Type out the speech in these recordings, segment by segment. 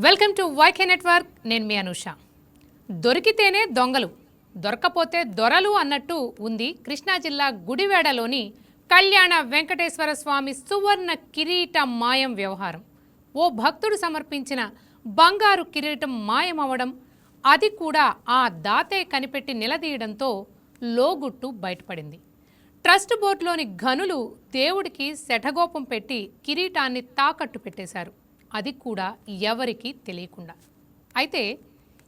Welcome to YK network. నేను మీ అనుష. దొరికితేనే దొంగలు, దొరకపోతే దొరలు అన్నట్టు ఉంది కృష్ణా జిల్లా గుడివేడలోని కళ్యాణ వెంకటేశ్వర స్వామి సువర్ణ కిరీట మాయం వ్యవహారం. ఓ భక్తుడు సమర్పించిన బంగారు కిరీటం మాయమవడం, అది కూడా ఆ దాతే కనిపెట్టి నిలదీయడంతో లోగుట్టు బయటపడింది. ట్రస్ట్ బోర్డులోని ఘనులు దేవుడికి శఠగోపం పెట్టి కిరీటాన్ని తాకట్టు పెట్టేశారు, అది కూడా ఎవరికీ తెలియకుండా. అయితే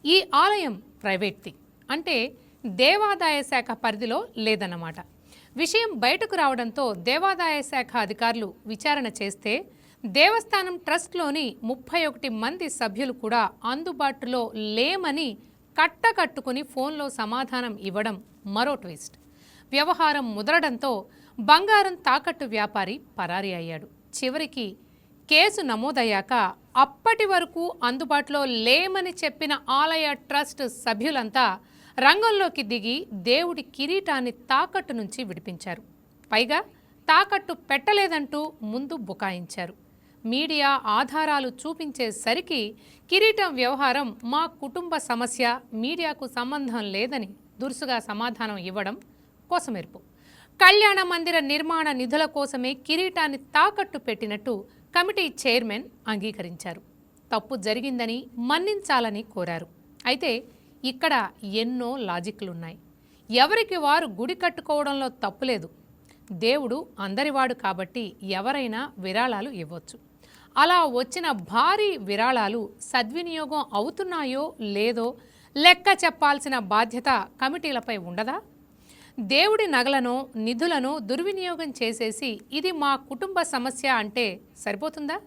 ఈ ఆలయం ప్రైవేట్ది, అంటే దేవాదాయ శాఖ పరిధిలో లేదన్నమాట. విషయం బయటకు రావడంతో దేవాదాయ శాఖ అధికారులు విచారణ చేస్తే దేవస్థానం ట్రస్ట్లోని 31 మంది సభ్యులు కూడా అందుబాటులో లేమని కట్టకట్టుకుని ఫోన్లో సమాధానం ఇవ్వడం మరో ట్విస్ట్. వ్యవహారం ముదరడంతో బంగారం తాకట్టు వ్యాపారి పరారీ అయ్యాడు. చివరికి కేసు నమోదయ్యాక అప్పటి వరకు అందుబాటులో లేమని చెప్పిన ఆలయ ట్రస్ట్ సభ్యులంతా రంగంలోకి దిగి దేవుడి కిరీటాన్ని తాకట్టు నుంచి విడిపించారు. పైగా తాకట్టు పెట్టలేదంటూ ముందు బుకాయించారు. మీడియా ఆధారాలు చూపించేసరికి కిరీటం వ్యవహారం మా కుటుంబ సమస్య, మీడియాకు సంబంధం లేదని దురుసుగా సమాధానం ఇవ్వడం కోసమెరుపు. కళ్యాణ మందిర నిర్మాణ నిధుల కోసమే కిరీటాన్ని తాకట్టు పెట్టినట్టు కమిటీ చైర్మన్ అంగీకరించారు. తప్పు జరిగిందని మన్నించాలని కోరారు. అయితే ఇక్కడ ఎన్నో లాజిక్లున్నాయి. ఎవరికి వారు గుడి కట్టుకోవడంలో తప్పులేదు. దేవుడు అందరివాడు కాబట్టి ఎవరైనా విరాళాలు ఇవ్వచ్చు. అలా వచ్చిన భారీ విరాళాలు సద్వినియోగం అవుతున్నాయో లేదో లెక్క చెప్పాల్సిన బాధ్యత కమిటీలపై ఉండదా? దేవుడి నగలను, నిధులను దుర్వినియోగం చేసేసి ఇది మా కుటుంబ సమస్య అంటే సరిపోతుందా?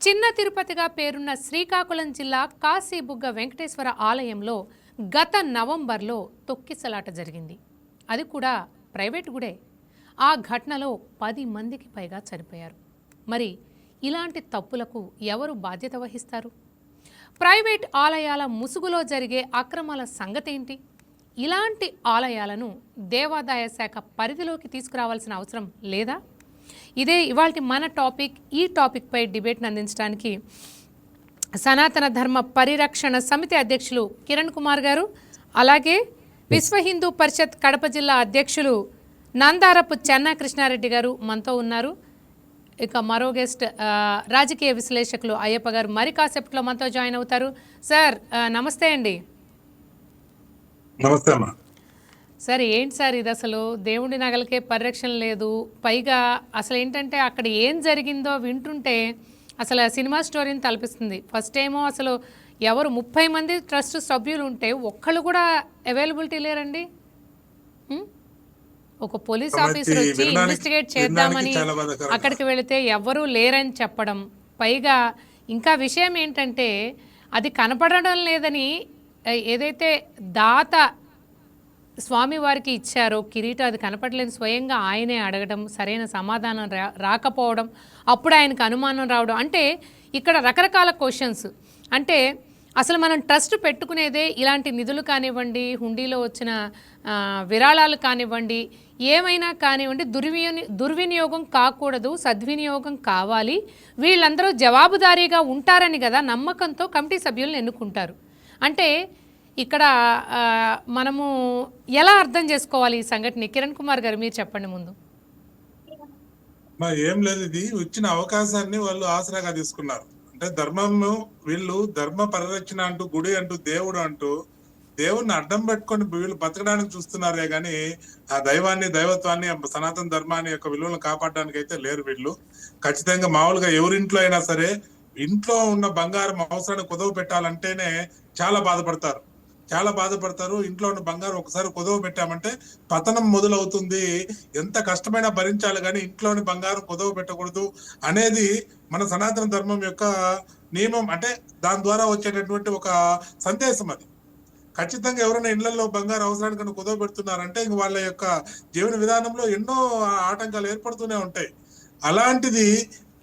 చిన్న తిరుపతిగా పేరున్న శ్రీకాకుళం జిల్లా కాశీబుగ్గ వెంకటేశ్వర ఆలయంలో గత నవంబర్లో తొక్కిసలాట జరిగింది. అది కూడా ప్రైవేట్ గుడే. ఆ ఘటనలో 10 మందికి పైగా చనిపోయారు. మరి ఇలాంటి తప్పులకు ఎవరు బాధ్యత వహిస్తారు? ప్రైవేట్ ఆలయాల ముసుగులో జరిగే అక్రమాల సంగతేంటి? ఇలాంటి ఆలయాలను దేవాదాయ శాఖ పరిధిలోకి తీసుకురావాల్సిన అవసరం లేదా? ఇదే ఇవాల్టి మన టాపిక్. ఈ టాపిక్పై డిబేట్ను అందించడానికి సనాతన ధర్మ పరిరక్షణ సమితి అధ్యక్షులు కిరణ్ కుమార్ గారు, అలాగే విశ్వ హిందూ పరిషత్ కడప జిల్లా అధ్యక్షులు నందారపు చెన్నా కృష్ణారెడ్డి గారు మనతో ఉన్నారు. ఇక మరో గెస్ట్ రాజకీయ విశ్లేషకులు అయ్యప్ప గారు మరి కాసేపట్లో మనతో జాయిన్ అవుతారు. సార్ నమస్తే అండి. నమస్తే అమ్మా. సార్ ఏంటి సార్ ఇది? అసలు దేవుడి నగలకే పరిరక్షణ లేదు. పైగా అసలు ఏంటంటే అక్కడ ఏం జరిగిందో వింటుంటే అసలు సినిమా స్టోరీని తలపిస్తుంది. ఫస్ట్ ఏమో అసలు ఎవరు 30 మంది ట్రస్ట్ సభ్యులు ఉంటే ఒక్కళ్ళు కూడా అవైలబిలిటీ లేరండి. ఒక పోలీస్ ఆఫీసర్ వచ్చి ఇన్వెస్టిగేట్ చేద్దామని అక్కడికి వెళితే ఎవరూ లేరని చెప్పడం. పైగా ఇంకా విషయం ఏంటంటే అది కనపడడం లేదని ఏదైతే దాత స్వామివారికి ఇచ్చారో కిరీటం, అది కనపడలేదు స్వయంగా ఆయనే అడగడం, సరైన సమాధానం రాకపోవడం, అప్పుడు ఆయనకు అనుమానం రావడం. అంటే ఇక్కడ రకరకాల క్వశ్చన్స్. అంటే అసలు మనం ట్రస్ట్ పెట్టుకునేదే ఇలాంటి నిధులు కానివ్వండి, హుండీలో వచ్చిన విరాళాలు కానివ్వండి, ఏమైనా కానివ్వండి దుర్వినియోగం కాకూడదు, సద్వినియోగం కావాలి. వీళ్ళందరూ జవాబుదారీగా ఉంటారని కదా నమ్మకంతో కమిటీ సభ్యులను ఎన్నుకుంటారు. అంటే ఇక్కడ మనము ఎలా అర్థం చేసుకోవాలి ఈ సంఘటన? కిరణ్ కుమార్ గారు మీరు చెప్పండి ముందు. ఏం లేదు, ఇది వచ్చిన అవకాశాన్ని వాళ్ళు ఆసరాగా తీసుకున్నారు. అంటే ధర్మము, వీళ్ళు ధర్మ పరిరక్షణ అంటూ, గుడి అంటూ, దేవుడు అంటూ దేవుడిని అడ్డం పెట్టుకొని వీళ్ళు బతకడానికి చూస్తున్నారే గాని ఆ దైవాన్ని, దైవత్వాన్ని, సనాతన ధర్మాన్ని యొక్క విలువలను కాపాడడానికి అయితే లేరు వీళ్ళు. ఖచ్చితంగా మామూలుగా ఎవరింట్లో అయినా సరే ఇంట్లో ఉన్న బంగారం అవసరాన్ని కుదవ పెట్టాలంటేనే చాలా బాధపడతారు. ఇంట్లో ఉన్న బంగారం ఒకసారి కుదవ పెట్టామంటే పతనం మొదలవుతుంది. ఎంత కష్టమైనా భరించాలి కానీ ఇంట్లోని బంగారం కుదవ పెట్టకూడదు అనేది మన సనాతన ధర్మం యొక్క నియమం. అంటే దాని ద్వారా వచ్చేటటువంటి ఒక సందేశం అది. ఖచ్చితంగా ఎవరైనా ఇళ్లలో బంగారు అవసరానికి కుదవ పెడుతున్నారంటే ఇంక వాళ్ళ యొక్క జీవన విధానంలో ఎన్నో ఆటంకాలు ఏర్పడుతూనే ఉంటాయి. అలాంటిది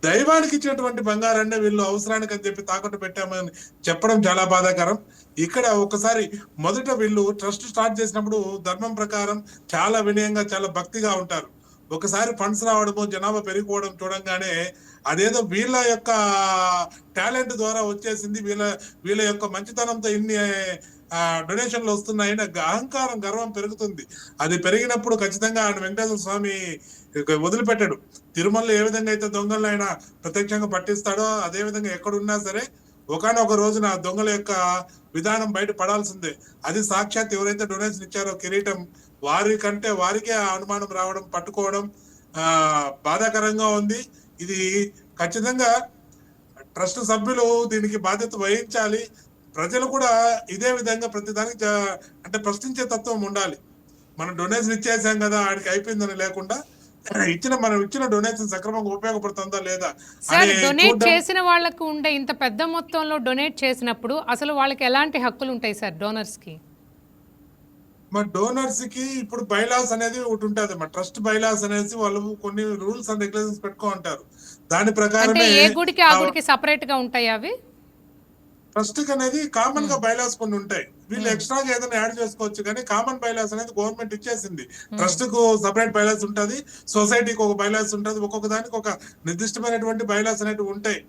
దైవానికి ఇచ్చినటువంటి బంగారాన్ని వీళ్ళు అవసరానికి అని చెప్పి తాకట్టు పెట్టామని చెప్పడం చాలా బాధాకరం. ఇక్కడ ఒకసారి మొదట వీళ్ళు ట్రస్ట్ స్టార్ట్ చేసినప్పుడు ధర్మం ప్రకారం చాలా వినయంగా, చాలా భక్తిగా ఉంటారు. ఒకసారి ఫండ్స్ రావడము, జనాభా పెరిగిపోవడం చూడంగానే అదేదో వీళ్ళ యొక్క టాలెంట్ ద్వారా వచ్చేసింది, వీళ్ళ యొక్క మంచితనంతో ఇన్ని డొనేషన్లు వస్తున్నాయని అహంకారం, గర్వం పెరుగుతుంది. అది పెరిగినప్పుడు ఖచ్చితంగా ఆయన వెంకటేశ్వర స్వామి వదిలిపెట్టాడు. తిరుమలలో ఏ విధంగా అయితే దొంగలను ఆయన ప్రత్యక్షంగా పట్టిస్తాడో అదే విధంగా ఎక్కడున్నా సరే ఒకనొక రోజున దొంగల యొక్క విధానం బయట పడాల్సిందే. అది సాక్షాత్ ఎవరైతే డొనేషన్ ఇచ్చారో కిరీటం వారికే ఆ అనుమానం రావడం, పట్టుకోవడం బాధాకరంగా ఉంది. ఇది ఖచ్చితంగా ట్రస్ట్ సభ్యులు దీనికి బాధ్యత వహించాలి. ప్రజలు కూడా ఇదే విధంగా ప్రతిదానికి అంటే ప్రశ్నించే తత్వం ఉండాలి. మనం డొనేషన్ ఇచ్చేసాం కదా ఆడికి అయిపోయిందని లేకుండా మనం ఇచ్చిన డొనేషన్ సక్రమంగా ఉపయోగపడుతుందా లేదా సార్, డొనేట్ చేసిన వాళ్ళకు ఉండే ఇంత పెద్ద మొత్తంలో డొనేట్ చేసినప్పుడు అసలు వాళ్ళకి ఎలాంటి హక్కులు ఉంటాయి సార్ డోనర్స్ కి? మా డోనర్స్ కి ఇప్పుడు బైలాస్ అనేది ఒకటి ఉంటుంది. మా ట్రస్ట్ బైలాస్ అనేసి వాళ్ళు కొన్ని రూల్స్ అండ్ రెగ్యులేషన్స్ పెట్టుకో ఉంటారు. దాని ప్రకారమే ఏ గుడికి ఆ గుడికి సపరేట్ గా ఉంటాయి అవి. ట్రస్ట్ కి అనేది కామన్ గా బైలాస్ కొన్ని ఉంటాయి. వీళ్ళు ఎక్స్ట్రాగా ఏదైనా యాడ్ చేసుకోవచ్చు, కానీ కామన్ బైలాస్ అనేది గవర్నమెంట్ ఇచ్చేసింది. ట్రస్ట్ కు సపరేట్ బైలాస్ ఉంటది, సొసైటీకి ఒక బైలాస్ ఉంటది, ఒక్కొక్క దానికి ఒక నిర్దిష్టమైనటువంటి బైలాస్ అనేవి ఉంటాయి.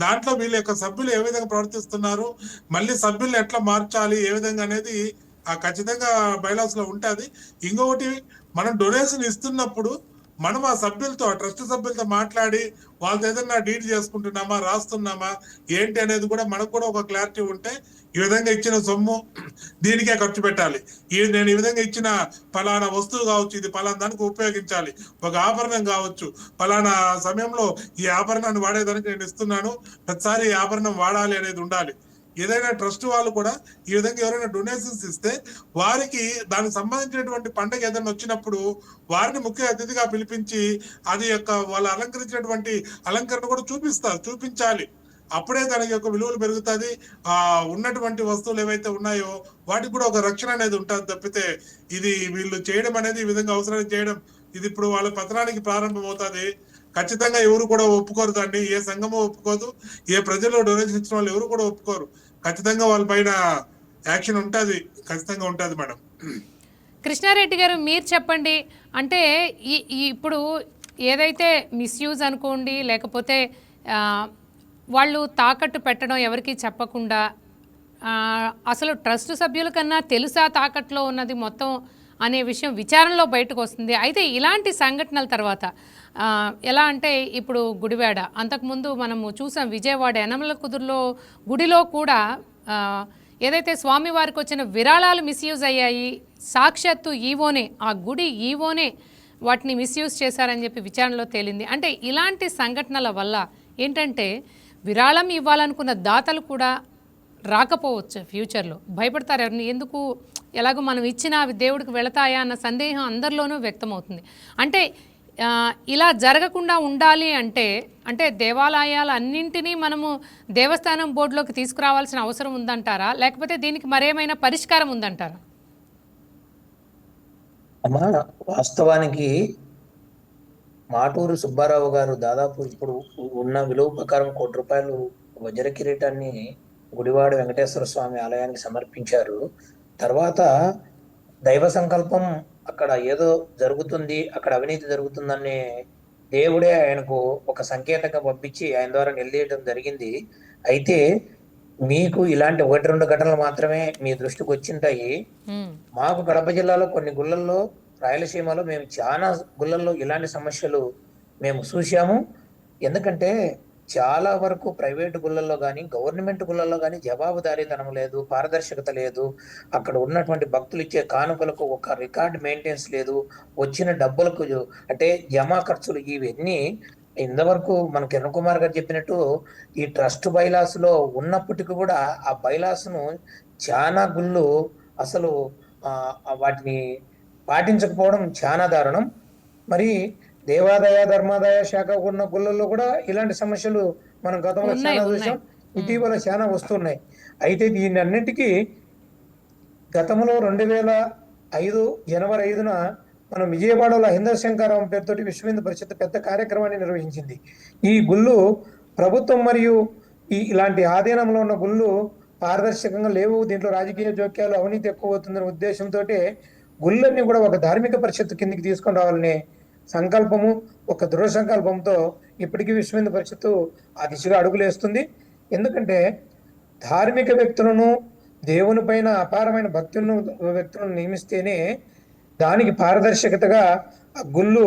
దాంట్లో వీళ్ళ యొక్క సభ్యులు ఏ విధంగా ప్రవర్తిస్తున్నారు, మళ్ళీ సభ్యుల్ని ఎట్లా మార్చాలి, ఏ విధంగా అనేది ఖచ్చితంగా బైలాస్ లో ఉంటది. ఇంకొకటి, మనం డొనేషన్ ఇస్తున్నప్పుడు మనం ఆ సభ్యులతో, ట్రస్ట్ సభ్యులతో మాట్లాడి వాళ్ళతో ఏదైనా డీల్ చేసుకుంటున్నామా, రాస్తున్నామా ఏంటి అనేది కూడా మనకు కూడా ఒక క్లారిటీ ఉంటే, ఈ విధంగా ఇచ్చిన సొమ్ము దీనికే ఖర్చు పెట్టాలి, నేను ఈ విధంగా ఇచ్చిన ఫలానా వస్తువు కావచ్చు, ఇది ఫలానా దానికి ఉపయోగించాలి, ఒక ఆభరణం కావచ్చు, ఫలానా సమయంలో ఈ ఆభరణాన్ని వాడేదానికి నేను ఇస్తున్నాను, ప్రతిసారి ఈ ఆభరణం వాడాలి అనేది ఉండాలి. ఏదైనా ట్రస్ట్ వాళ్ళు కూడా ఈ విధంగా ఎవరైనా డొనేషన్స్ ఇస్తే వారికి దానికి సంబంధించినటువంటి పండుగ ఏదైనా వచ్చినప్పుడు వారిని ముఖ్య అతిథిగా పిలిపించి అది యొక్క వాళ్ళు అలంకరించినటువంటి అలంకరణ కూడా చూపించాలి. అప్పుడే దానికి యొక్క విలువలు పెరుగుతుంది. ఉన్నటువంటి వస్తువులు ఏవైతే ఉన్నాయో వాటికి కూడా ఒక రక్షణ అనేది ఉంటుంది తప్పితే ఇది వీళ్ళు చేయడం అనేది ఈ విధంగా అవసరాన్ని చేయడం, ఇది ఇప్పుడు వాళ్ళ పతనానికి ప్రారంభం అవుతుంది. ఖచ్చితంగా ఎవరు కూడా ఒప్పుకోరు దాన్ని, ఏ సంఘమో ఒప్పుకోదు, ఏ ప్రజలు డొనేషన్ ఇచ్చిన వాళ్ళు ఎవరు కూడా ఒప్పుకోరు. ఖచ్చితంగా వాళ్ళ పైన యాక్షన్ ఉంటుంది, ఖచ్చితంగా ఉంటుంది మేడం. కృష్ణారెడ్డి గారు, మీరు చెప్పండి. అంటే ఇప్పుడు ఏదైతే మిస్యూజ్ అనుకోండి, లేకపోతే వాళ్ళు తాకట్టు పెట్టడం ఎవరికి చెప్పకుండా, అసలు ట్రస్ట్ సభ్యుల కన్నా తెలుసా తాకట్లో ఉన్నది మొత్తం అనే విషయం విచారణలో బయటకు వస్తుంది. అయితే ఇలాంటి సంఘటనల తర్వాత ఎలా అంటే, ఇప్పుడు గుడివాడ, అంతకుముందు మనము చూసాం విజయవాడ యనమల కుదురులో గుడిలో కూడా ఏదైతే స్వామివారికి వచ్చిన విరాళాలు మిస్యూజ్ అయ్యాయి, సాక్షాత్తు ఈవోనే, ఆ గుడి ఈవోనే వాటిని మిస్యూజ్ చేశారని చెప్పి విచారణలో తేలింది. అంటే ఇలాంటి సంఘటనల వల్ల ఏంటంటే విరాళం ఇవ్వాలనుకున్న దాతలు కూడా రాకపోవచ్చు ఫ్యూచర్లో, భయపడతారు. ఎవరిని ఎందుకు, ఎలాగో మనం ఇచ్చినా అవి దేవుడికి వెళతాయా అన్న సందేహం అందరిలోనూ వ్యక్తమవుతుంది. అంటే ఇలా జరగకుండా ఉండాలి అంటే దేవాలయాలు అన్నింటినీ మనము దేవస్థానం బోర్డులోకి తీసుకురావాల్సిన అవసరం ఉందంటారా, లేకపోతే దీనికి మరేమైనా పరిష్కారం ఉందంటారా? అమ్మా, వాస్తవానికి మాటూరు సుబ్బారావు గారు దాదాపు ఇప్పుడు ఉన్న విలువ ప్రకారం ₹1 వజ్ర కిరీటాన్ని గుడివాడ వెంకటేశ్వర స్వామి ఆలయానికి సమర్పించారు. తర్వాత దైవ సంకల్పం, అక్కడ ఏదో జరుగుతుంది, అక్కడ అవినీతి జరుగుతుందనే దేవుడే ఆయనకు ఒక సంకేతంగా పంపించి ఆయన ద్వారా నిలదీయడం జరిగింది. అయితే మీకు ఇలాంటి 1-2 ఘటనలు మాత్రమే మీ దృష్టికి వచ్చింటాయి. మాకు కడప జిల్లాలో కొన్ని గుళ్ళల్లో, రాయలసీమలో మేము చాలా గుళ్ళల్లో ఇలాంటి సమస్యలు మేము చూసాము. ఎందుకంటే చాలా వరకు ప్రైవేటు గుళ్ళల్లో కానీ గవర్నమెంట్ గుళ్ళల్లో కానీ జవాబుదారీతనం లేదు, పారదర్శకత లేదు. అక్కడ ఉన్నటువంటి భక్తులు ఇచ్చే కానుకలకు ఒక రికార్డ్ మెయింటెన్స్ లేదు. వచ్చిన డబ్బులకు అంటే జమా ఖర్చులు ఇవన్నీ ఇంతవరకు మన కిరణ్ కుమార్ గారు చెప్పినట్టు ఈ ట్రస్ట్ బైలాస్ లో ఉన్నప్పటికీ కూడా ఆ బైలాస్ ను చాలా గుళ్ళు అసలు వాటిని పాటించకపోవడం చాలా దారుణం. మరి దేవాదాయ ధర్మాదాయ శాఖ ఉన్న గుళ్ళల్లో కూడా ఇలాంటి సమస్యలు మనం గతంలో చాలా చూసాం, ఇటీవల చాలా వస్తున్నాయి. అయితే దీని అన్నిటికీ గతంలో 2005 జనవరి 5న మనం విజయవాడలో హిందూ శంకరం పేరుతోటి విశ్వ హిందూ పరిషత్ పెద్ద కార్యక్రమాన్ని నిర్వహించింది. ఈ గుళ్ళు ప్రభుత్వం మరియు ఇలాంటి ఆధీనంలో ఉన్న గుళ్ళు పారదర్శకంగా లేవు, దీంట్లో రాజకీయ జోక్యాలు, అవినీతి ఎక్కువ అవుతుందనే ఉద్దేశంతో గుళ్ళన్నీ కూడా ఒక ధార్మిక పరిషత్ కిందికి తీసుకొని రావాలని సంకల్పము, ఒక దృఢ సంకల్పంతో ఇప్పటికీ విశ్వ హిందూ పరిషత్తు ఆ దిశగా అడుగులేస్తుంది. ఎందుకంటే ధార్మిక వ్యక్తులను, దేవుని పైన అపారమైన వ్యక్తులను నియమిస్తేనే దానికి పారదర్శకతగా ఆ గుళ్ళు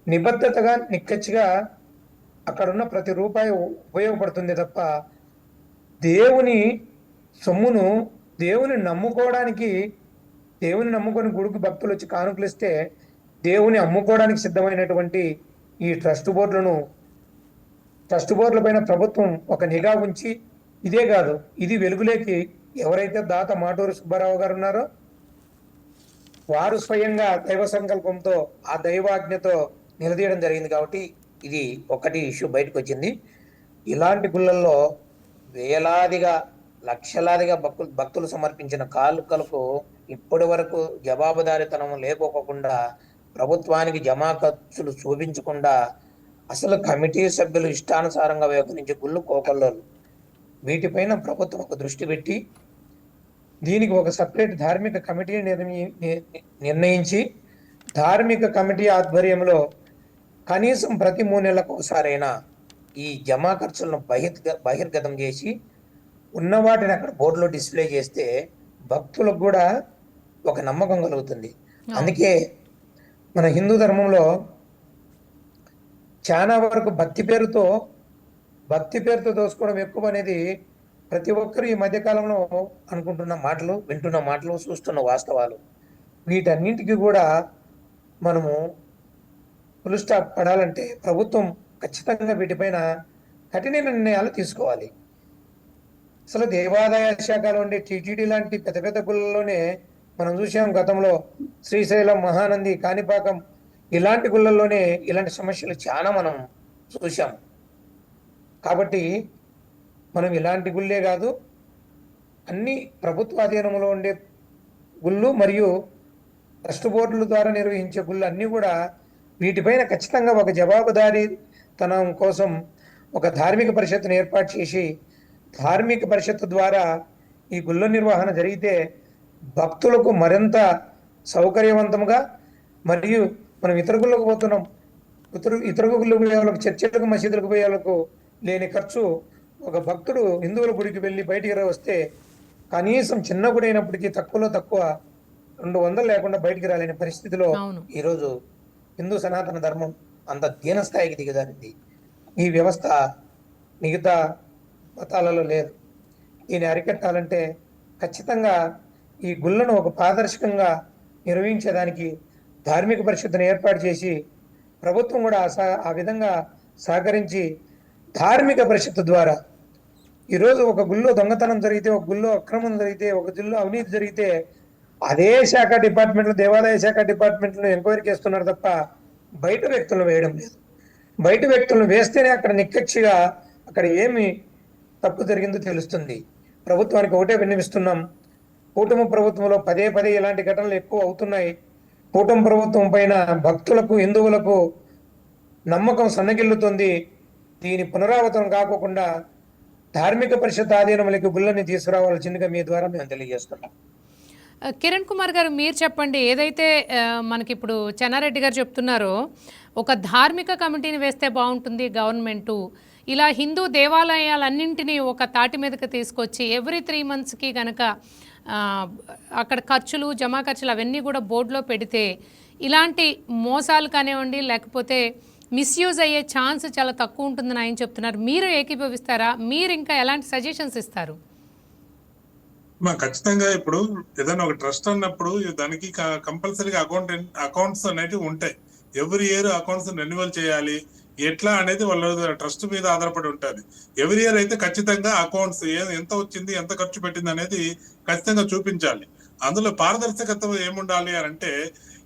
నిబద్ధతగా నిక్కచ్చిగా అక్కడున్న ప్రతి రూపాయి ఉపయోగపడుతుంది తప్ప దేవుని సొమ్మును దేవుని నమ్ముకొని గుడికి భక్తులు వచ్చి కానుకలు ఇస్తే దేవుని అమ్ముకోవడానికి సిద్ధమైనటువంటి ఈ ట్రస్ట్ బోర్డుల పైన ప్రభుత్వం ఒక నిఘా ఉంచి, ఇదే కాదు, ఇది వెలుగులేకి ఎవరైతే దాత మాటూరి సుబ్బారావు గారు ఉన్నారో వారు స్వయంగా దైవ సంకల్పంతో ఆ దైవాజ్ఞతో నిలదీయడం జరిగింది. కాబట్టి ఇది ఒకటి ఇష్యూ బయటకు వచ్చింది. ఇలాంటి గుళ్ళల్లో వేలాదిగా లక్షలాదిగా భక్తులు సమర్పించిన కానుకలకు ఇప్పటి వరకు జవాబుదారీతనం లేకోకుండా, ప్రభుత్వానికి జమా ఖర్చులు చూపించకుండా, అసలు కమిటీ సభ్యులు ఇష్టానుసారంగా వ్యవహరించే గుళ్ళు కోకొల్లలు. వీటిపైన ప్రభుత్వం ఒక దృష్టి పెట్టి దీనికి ఒక సపరేట్ ధార్మిక కమిటీని నిర్ణయించి ధార్మిక కమిటీ ఆధ్వర్యంలో కనీసం ప్రతి 3 నెలలకు ఒకసారైనా ఈ జమా ఖర్చులను బహిర్గతం చేసి ఉన్న వాటిని అక్కడ బోర్డులో డిస్ప్లే చేస్తే భక్తులకు కూడా ఒక నమ్మకం కలుగుతుంది. అందుకే మన హిందూ ధర్మంలో చాలా వరకు భక్తి పేరుతో దోసుకోవడం ఎక్కువ అనేది ప్రతి ఒక్కరు ఈ మధ్యకాలంలో అనుకుంటున్న మాటలు, వింటున్న మాటలు, చూస్తున్న వాస్తవాలు. వీటన్నింటికి కూడా మనము ఫుల్ స్టాప్ పడాలంటే ప్రభుత్వం ఖచ్చితంగా వీటిపైన కఠిన నిర్ణయాలు తీసుకోవాలి. అసలు దేవాదాయ శాఖలో ఉండే టీటీడీ లాంటి పెద్ద పెద్ద గుళ్ళలోనే మనం చూసాం గతంలో, శ్రీశైలం, మహానంది, కాణిపాకం ఇలాంటి గుళ్ళల్లోనే ఇలాంటి సమస్యలు చాలా మనం చూసాం. కాబట్టి మనం ఇలాంటి గుళ్ళే కాదు, అన్ని ప్రభుత్వ అధీనంలో ఉండే గుళ్ళు మరియు ట్రస్ట్ బోర్డుల ద్వారా నిర్వహించే గుళ్ళు అన్నీ కూడా వీటిపైన ఖచ్చితంగా ఒక జవాబుదారీతనం కోసం ఒక ధార్మిక పరిషత్తును ఏర్పాటు చేసి, ధార్మిక పరిషత్తు ద్వారా ఈ గుళ్ళ నిర్వహణ జరిగితే భక్తులకు మరింత సౌకర్యవంతంగా, మరియు మనం ఇతర గుళ్ళకు పోతున్నాం, ఇతర గుళ్ళకు పోయే వాళ్ళకు, చర్చిలకు, మసీదులకు పోయే వాళ్ళకు లేని ఖర్చు ఒక భక్తుడు హిందువుల గుడికి వెళ్ళి బయటికి వస్తే కనీసం చిన్న గుడి అయినప్పటికీ తక్కువలో తక్కువ 200 లేకుండా బయటికి రాలేని పరిస్థితిలో ఈరోజు హిందూ సనాతన ధర్మం అంత దీన స్థాయికి దిగజారింది. ఈ వ్యవస్థ మిగతా మతాలలో లేదు. దీన్ని అరికట్టాలంటే ఖచ్చితంగా ఈ గుళ్ళను ఒక పారదర్శకంగా నిర్వహించేదానికి ధార్మిక పరిషత్తును ఏర్పాటు చేసి ప్రభుత్వం కూడా ఆ విధంగా సహకరించి ధార్మిక పరిషత్తు ద్వారా ఈరోజు ఒక గుళ్ళో దొంగతనం జరిగితే, ఒక గుళ్ళో అక్రమం జరిగితే, ఒక గుళ్ళో అవినీతి జరిగితే అదే శాఖ డిపార్ట్మెంట్లు, దేవాదాయ శాఖ డిపార్ట్మెంట్లు ఎంక్వైరీ చేస్తున్నారు తప్ప బయట వ్యక్తులను వేయడం లేదు. బయట వ్యక్తులను వేస్తేనే అక్కడ నిక్కచ్చిగా అక్కడ ఏమి తప్పు జరిగిందో తెలుస్తుంది. ప్రభుత్వానికి ఒకటే విన్నవిస్తున్నాం, కూటమి ప్రభుత్వంలో పదే ఇలాంటి ఘటనలు ఎక్కువ అవుతున్నాయి. కూటమి ప్రభుత్వం పైన భక్తులకు, హిందువులకు నమ్మకం సన్నగిల్లుతుంది. దీని పునరావృతం కాకుండా ధార్మిక పరిషత్ ఆధీనంలోకి గుళ్ళని తీసుకురావాల్సిందిగా మీ ద్వారా మేము తెలియజేస్తున్నాం. కిరణ్ కుమార్ గారు, మీరు చెప్పండి, ఏదైతే మనకి ఇప్పుడు చెన్నారెడ్డి గారు చెప్తున్నారో ఒక ధార్మిక కమిటీని వేస్తే బాగుంటుంది గవర్నమెంటు, ఇలా హిందూ దేవాలయాలన్నింటినీ ఒక తాటి మీదకి తీసుకొచ్చి ఎవ్రీ 3 మంత్స్కి కనుక అక్కడ ఖర్చులు, జమా ఖర్చులు అవన్నీ కూడా బోర్డులో పెడితే ఇలాంటి మోసాలు కానివ్వండి, లేకపోతే మిస్యూజ్ అయ్యే ఛాన్స్ చాలా తక్కువ ఉంటుందని ఆయన చెప్తున్నారు. మీరు ఏకీభవిస్తారా? మీరు ఇంకా ఎలాంటి సజెషన్స్ ఇస్తారు? ఖచ్చితంగా ఇప్పుడు ఏదైనా ఒక ట్రస్ట్ అన్నప్పుడు దానికి కంపల్సరీగా అకౌంట్స్ అనేవి ఉంటాయి. ఎవ్రీ ఇయర్ అకౌంట్స్ రెన్యువల్ చేయాలి. ఎట్లా అనేది వాళ్ళ ట్రస్ట్ మీద ఆధారపడి ఉంటుంది. ఎవ్రీ ఇయర్ అయితే ఖచ్చితంగా అకౌంట్స్ ఎంత వచ్చింది, ఎంత ఖర్చు పెట్టింది అనేది ఖచ్చితంగా చూపించాలి. అందులో పారదర్శకత ఏముండాలి అంటే,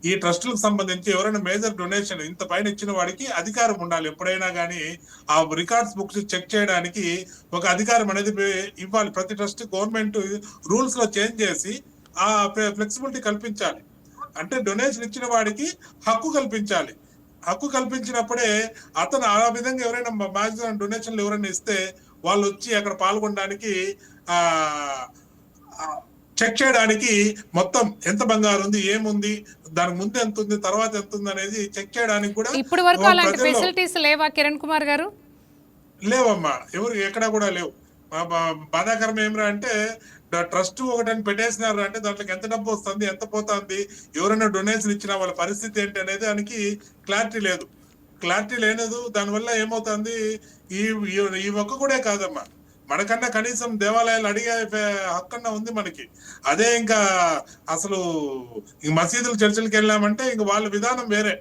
ఈ ట్రస్టులకు సంబంధించి ఎవరైనా మేజర్ డొనేషన్ ఇంత పైన ఇచ్చిన వాడికి అధికారం ఉండాలి. ఎప్పుడైనా కానీ ఆ రికార్డ్స్ బుక్స్ చెక్ చేయడానికి ఒక అధికారం అనేది ఇవ్వాలి. ప్రతి ట్రస్ట్ గవర్నమెంట్ రూల్స్ లో చేంజ్ చేసి ఆ ఫ్లెక్సిబిలిటీ కల్పించాలి. అంటే డొనేషన్ ఇచ్చిన వాడికి హక్కు కల్పించాలి. హక్కు కల్పించినప్పుడే అతను ఆ విధంగా ఎవరైనా మ్యాక్సిమం డొనేషన్లు ఎవరైనా ఇస్తే వాళ్ళు వచ్చి అక్కడ పాల్గొనడానికి చెక్ చేయడానికి మొత్తం ఎంత బంగారం ఉంది, ఏముంది, దానికి ముందు ఎంత ఉంది, తర్వాత ఎంత ఉంది అనేది చెక్ చేయడానికి కూడా ఇప్పుడు వరకు అలాంటి ప్రజల్లో ఫెసిలిటీస్ లేవా కిరణ్ కుమార్ గారు? లేవమ్మా, ఎవరు ఎక్కడా కూడా లేవు. బాధాకరం ఏమిరా అంటే ట్రస్ట్ ఒకటని పెట్టేసినారు అంటే దాంట్లోకి ఎంత డబ్బు వస్తుంది, ఎంత పోతుంది, ఎవరైనా డొనేషన్ ఇచ్చిన వాళ్ళ పరిస్థితి ఏంటి అనేది దానికి క్లారిటీ లేదు. క్లారిటీ లేనదు. దానివల్ల ఏమవుతుంది, ఈ ఈ ఒక్క కూడా కాదమ్మా, మనకన్నా కనీసం దేవాలయాలు అడిగే హక్కన్నా ఉంది మనకి. అదే ఇంకా అసలు మసీదులు చర్చిలకు వెళ్ళామంటే ఇంక వాళ్ళ విధానం వేరే.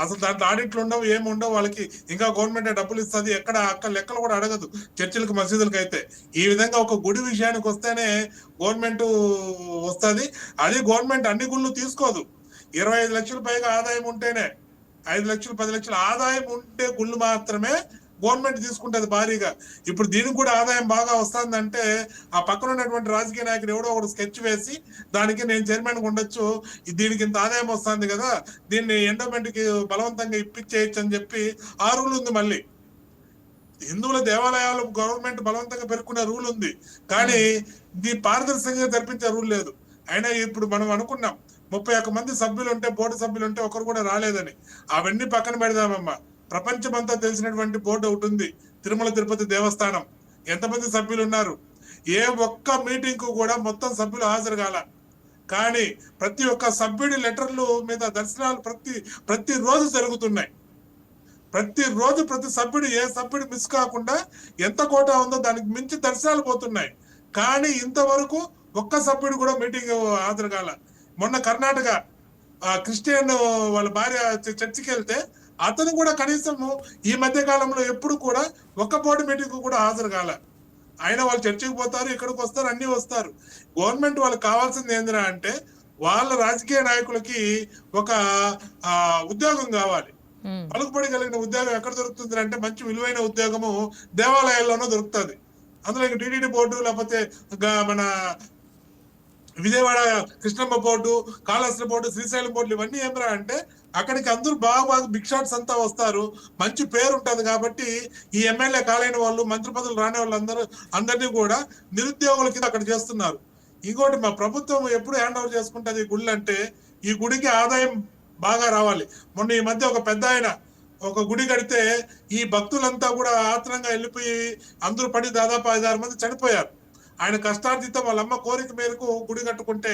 అసలు దాంట్లో ఆడిట్లు ఉండవు, ఏమి ఉండవు వాళ్ళకి. ఇంకా గవర్నమెంట్ డబ్బులు ఇస్తుంది, ఎక్కడ అక్కడ లెక్కలు కూడా అడగదు చర్చిలకు మసీదులకు అయితే. ఈ విధంగా ఒక గుడి విషయానికి వస్తేనే గవర్నమెంట్ వస్తుంది. అది గవర్నమెంట్ అన్ని గుళ్ళు తీసుకోదు. 25 లక్షల పైగా ఆదాయం ఉంటేనే, 5 లక్షలు 10 లక్షల ఆదాయం ఉంటే గుళ్ళు మాత్రమే గవర్నమెంట్ తీసుకుంటది భారీగా. ఇప్పుడు దీనికి కూడా ఆదాయం బాగా వస్తుందంటే ఆ పక్కన ఉన్నటువంటి రాజకీయ నాయకుడు ఎవడో ఒకడు స్కెచ్ వేసి దానికి నేను చైర్మన్ ఉండొచ్చు, దీనికి ఇంత ఆదాయం వస్తుంది కదా, దీన్ని ఎండోమెంట్ కి బలవంతంగా ఇప్పించేయచ్చు అని చెప్పి ఆ రూల్ ఉంది. మళ్ళీ హిందువుల దేవాలయాలు గవర్నమెంట్ బలవంతంగా పెరుక్కునే రూల్ ఉంది, కానీ ఇది పారదర్శకంగా జరిపించే రూల్ లేదు. అయినా ఇప్పుడు మనం అనుకున్నాం 31 మంది సభ్యులు ఉంటే, బోర్డు సభ్యులు ఉంటే ఒకరు కూడా రాలేదని. అవన్నీ పక్కన పెడదామమ్మా. ప్రపంచమంతా తెలిసినటువంటి బోర్డు ఒకటి ఉంది, తిరుమల తిరుపతి దేవస్థానం. ఎంతమంది సభ్యులు ఉన్నారు? ఏ ఒక్క మీటింగ్ కు కూడా మొత్తం సభ్యులు హాజరు కాల. కానీ ప్రతి ఒక్క సభ్యుడి లెటర్లు మీద దర్శనాలు ప్రతి రోజు జరుగుతున్నాయి. ప్రతిరోజు ప్రతి సభ్యుడు, ఏ సభ్యుడు మిస్ కాకుండా ఎంత కోటా ఉందో దానికి మించి దర్శనాలు పోతున్నాయి. కానీ ఇంతవరకు ఒక్క సభ్యుడు కూడా మీటింగ్ హాజరు కాల. మొన్న కర్ణాటక క్రిస్టియన్ వాళ్ళ భార్య చర్చికి వెళ్తే అతను కూడా కనీసం ఈ మధ్య కాలంలో ఎప్పుడు కూడా ఒక్క బోర్డు మీటింగ్ కూడా హాజరు కాల. అయినా వాళ్ళు చర్చికి పోతారు, ఇక్కడికి వస్తారు, అన్ని వస్తారు. గవర్నమెంట్ వాళ్ళకి కావాల్సింది ఏందిరా అంటే వాళ్ళ రాజకీయ నాయకులకి ఒక ఉద్యోగం కావాలి. పలుకుబడి కలిగిన ఉద్యోగం ఎక్కడ దొరుకుతుంది అంటే మంచి విలువైన ఉద్యోగము దేవాలయాల్లోనూ దొరుకుతుంది. అందులో ఇంక టీటీడీ బోర్డు, లేకపోతే మన Vijayawada Krishnamma board, Kalahasti board, Srisailam board, ఇవన్నీ ఏమరా అంటే అక్కడికి అందరూ బాగా బిగ్ షాట్స్ అంతా వస్తారు, మంచి పేరు ఉంటది. కాబట్టి ఈ ఎమ్మెల్యే కాలేని వాళ్ళు, మంత్రి పదవులు రాని వాళ్ళు అందరినీ కూడా నిరుద్యోగుల కింద అక్కడ చేస్తున్నారు. ఇంకోటి, మా ప్రభుత్వం ఎప్పుడు హ్యాండ్ ఓవర్ చేసుకుంటది ఈ గుళ్ళు అంటే ఈ గుడికి ఆదాయం బాగా రావాలి. మొన్న ఈ మధ్య ఒక పెద్ద ఆయన ఒక గుడి కడితే ఈ భక్తులంతా కూడా ఆత్రంగా వెళ్ళిపోయి అందరూ పడి దాదాపు 5-6 మంది చనిపోయారు. ఆయన కష్టార్జితం వాళ్ళ అమ్మ కోరిక మేరకు గుడి కట్టుకుంటే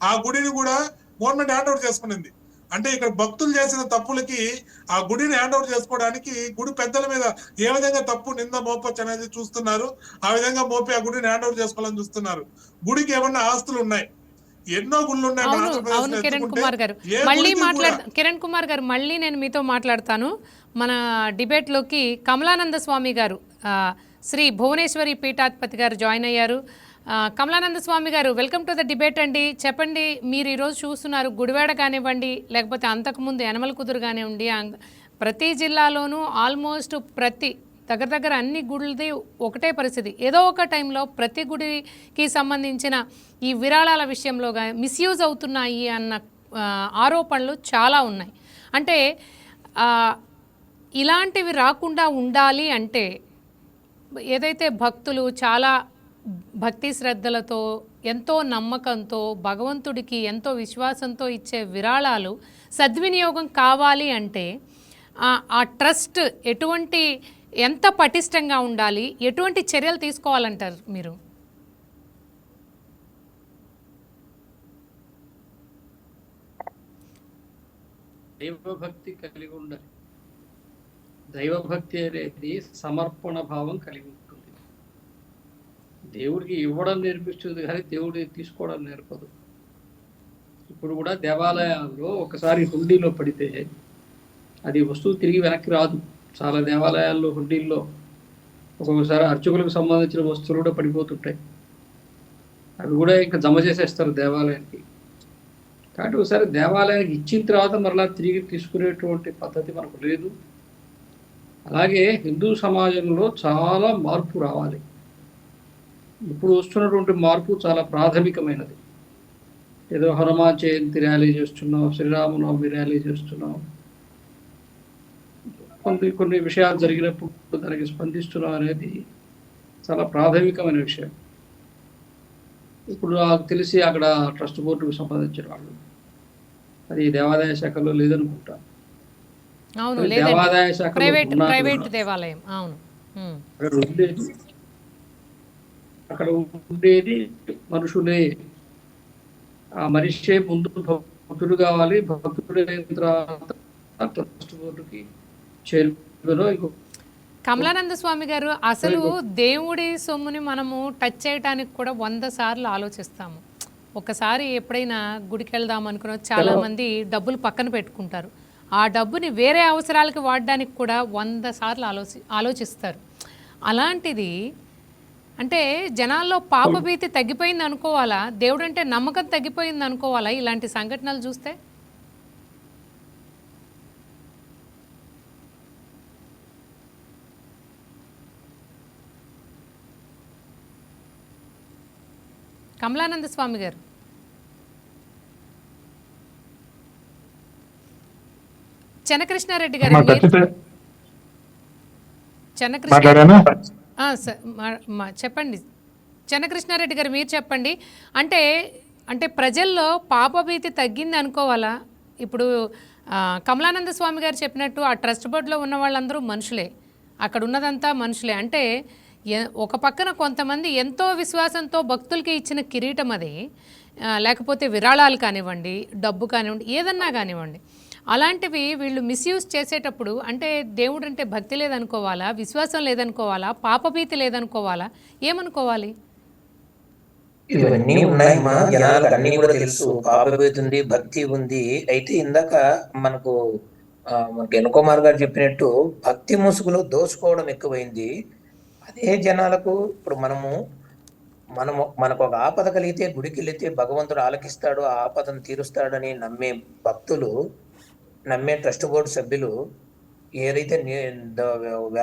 ఆ గుడిని కూడా గవర్నమెంట్ హ్యాండ్ ఓవర్ చేసుకునింది. అంటే ఇక్కడ భక్తులు చేసిన తప్పులకి ఆ గుడిని హ్యాండ్ ఓవర్ చేసుకోవడానికి గుడి పెద్దల మీద ఏ విధంగా తప్పు నింద మోపచ్చు అనేది చూస్తున్నారు. ఆ విధంగా మోపి ఆ గుడిని హ్యాండ్ ఓవర్ చేసుకోవాలని చూస్తున్నారు. గుడికి ఏమన్నా ఆస్తులు ఉన్నాయి, ఎన్నో గుళ్ళు ఉన్నాయి. అవును కిరణ్ కుమార్ గారు, కిరణ్ కుమార్ గారు మళ్ళీ నేను మీతో మాట్లాడతాను. మన డిబేట్ లోకి కమలానంద స్వామి గారు, శ్రీ భువనేశ్వరి పీఠాధిపతి గారు జాయిన్ అయ్యారు. కమలానంద స్వామి గారు, వెల్కమ్ టు ద డిబేట్ అండి. చెప్పండి, మీరు ఈరోజు చూస్తున్నారు గుడివాడ కానివ్వండి, లేకపోతే అంతకుముందు యనమల కుదురు కానివ్వండి, ప్రతి జిల్లాలోనూ ఆల్మోస్ట్ దగ్గర అన్ని గుళ్ళది ఒకటే పరిస్థితి. ఏదో ఒక టైంలో ప్రతి గుడికి సంబంధించిన ఈ విరాళాల విషయంలో మిస్యూజ్ అవుతున్నాయి అన్న ఆరోపణలు చాలా ఉన్నాయి. అంటే ఇలాంటివి రాకుండా ఉండాలి అంటే ఏదైతే భక్తులు చాలా భక్తి శ్రద్ధలతో, ఎంతో నమ్మకంతో, భగవంతుడికి ఎంతో విశ్వాసంతో ఇచ్చే విరాళాలు సద్వినియోగం కావాలి అంటే ఆ ట్రస్ట్ ఎంత పటిష్టంగా ఉండాలి, ఎటువంటి చర్యలు తీసుకోవాలంటారు మీరు? దైవభక్తి కలిగి ఉండాలి. దైవభక్తి అనేది సమర్పణ భావం కలిగి ఉంటుంది. దేవుడికి ఇవ్వడం నేర్పిస్తుంది కానీ దేవుడికి తీసుకోవడం నేర్పదు. ఇప్పుడు కూడా దేవాలయాల్లో ఒకసారి హుండీలో పడితే అది వస్తువు తిరిగి వెనక్కి రాదు. చాలా దేవాలయాల్లో హుండీల్లో ఒక్కొక్కసారి అర్చకులకు సంబంధించిన వస్తువులు కూడా పడిపోతుంటాయి. అవి కూడా ఇంకా జమ చేసేస్తారు దేవాలయానికి. కాబట్టి ఒకసారి దేవాలయానికి ఇచ్చిన తర్వాత మరలా తిరిగి తీసుకునేటువంటి పద్ధతి మనకు లేదు. అలాగే హిందూ సమాజంలో చాలా మార్పు రావాలి. ఇప్పుడు వస్తున్నటువంటి మార్పు చాలా ప్రాథమికమైనది. ఏదో హనుమాన్ జయంతి ర్యాలీ చేస్తున్నాం, శ్రీరామనవమి ర్యాలీ చేస్తున్నాం, కొన్ని విషయాలు జరిగినప్పుడు దానికి స్పందిస్తున్నాం అనేది చాలా ప్రాథమికమైన విషయం. ఇప్పుడు నాకు తెలిసి అక్కడ ట్రస్ట్ బోర్డుకు సంబంధించిన వాళ్ళు, అది దేవాదాయ శాఖలో లేదనుకుంటా. అవును, అది లేదండి, దేవాదాయ శాఖలో ప్రైవేట్ ఉన్నారు. ప్రైవేట్ దేవాలయం. అవును. అక్కడ ఉండేది అక్కడ ఉండేది మనుషులే. ఆ మనిషే ముందు భక్తుడు కావాలి, భక్తుడు అయిన తర్వాత ట్రస్ట్ బోర్డుకి చైర్మన్ ఇంకో కమలానంద స్వామి గారు, అసలు దేవుడి సొమ్ముని మనము టచ్ చేయడానికి కూడా 100 సార్లు ఆలోచిస్తాము. ఒకసారి ఎప్పుడైనా గుడికి వెళ్దాం అనుకున్న చాలామంది డబ్బులు పక్కన పెట్టుకుంటారు. ఆ డబ్బుని వేరే అవసరాలకి వాడడానికి కూడా 100 సార్లు ఆలోచిస్తారు. అలాంటిది అంటే జనాల్లో పాపభీతి తగ్గిపోయింది అనుకోవాలా, దేవుడు అంటే నమ్మకం తగ్గిపోయింది అనుకోవాలా ఇలాంటి సంఘటనలు చూస్తే? కమలానంద స్వామి గారు, చెన్నకృష్ణారెడ్డి గారు, చెప్పండి. చెన్నకృష్ణారెడ్డి గారు మీరు చెప్పండి. అంటే అంటే ప్రజల్లో పాపభీతి తగ్గింది అనుకోవాలా? ఇప్పుడు కమలానంద స్వామి గారు చెప్పినట్టు ఆ ట్రస్ట్ బోర్డులో ఉన్న వాళ్ళందరూ మనుషులే, అక్కడ ఉన్నదంతా మనుషులే. అంటే ఒక పక్కన కొంతమంది ఎంతో విశ్వాసంతో భక్తులకి ఇచ్చిన కిరీటం అది, లేకపోతే విరాళాలు కానివ్వండి, డబ్బు కానివ్వండి, ఏదన్నా కానివ్వండి, అలాంటివి వీళ్ళు మిస్యూజ్ చేసేటప్పుడు అంటే దేవుడు అంటే భక్తి లేదనుకోవాలా, విశ్వాసం లేదనుకోవాలా, పాపభీతి లేదనుకోవాలా, ఏమనుకోవాలి? ఇవన్నీ ఉన్నాయి మా జనాలకు అన్ని కూడా తెలుసు. పాపభీతి ఉంది, భక్తి ఉంది. అయితే ఇందాక మనకు మనకు ఎన్కుమార్ గారు చెప్పినట్టు భక్తి ముసుగులో దోచుకోవడం ఎక్కువైంది. అదే జనాలకు ఇప్పుడు మనకు ఒక ఆపద కలిగితే గుడికి వెళితే భగవంతుడు ఆలకిస్తాడు, ఆ ఆపదను తీరుస్తాడని నమ్మే భక్తులు, నమ్మే ట్రస్ట్ బోర్డు సభ్యులు, ఏదైతే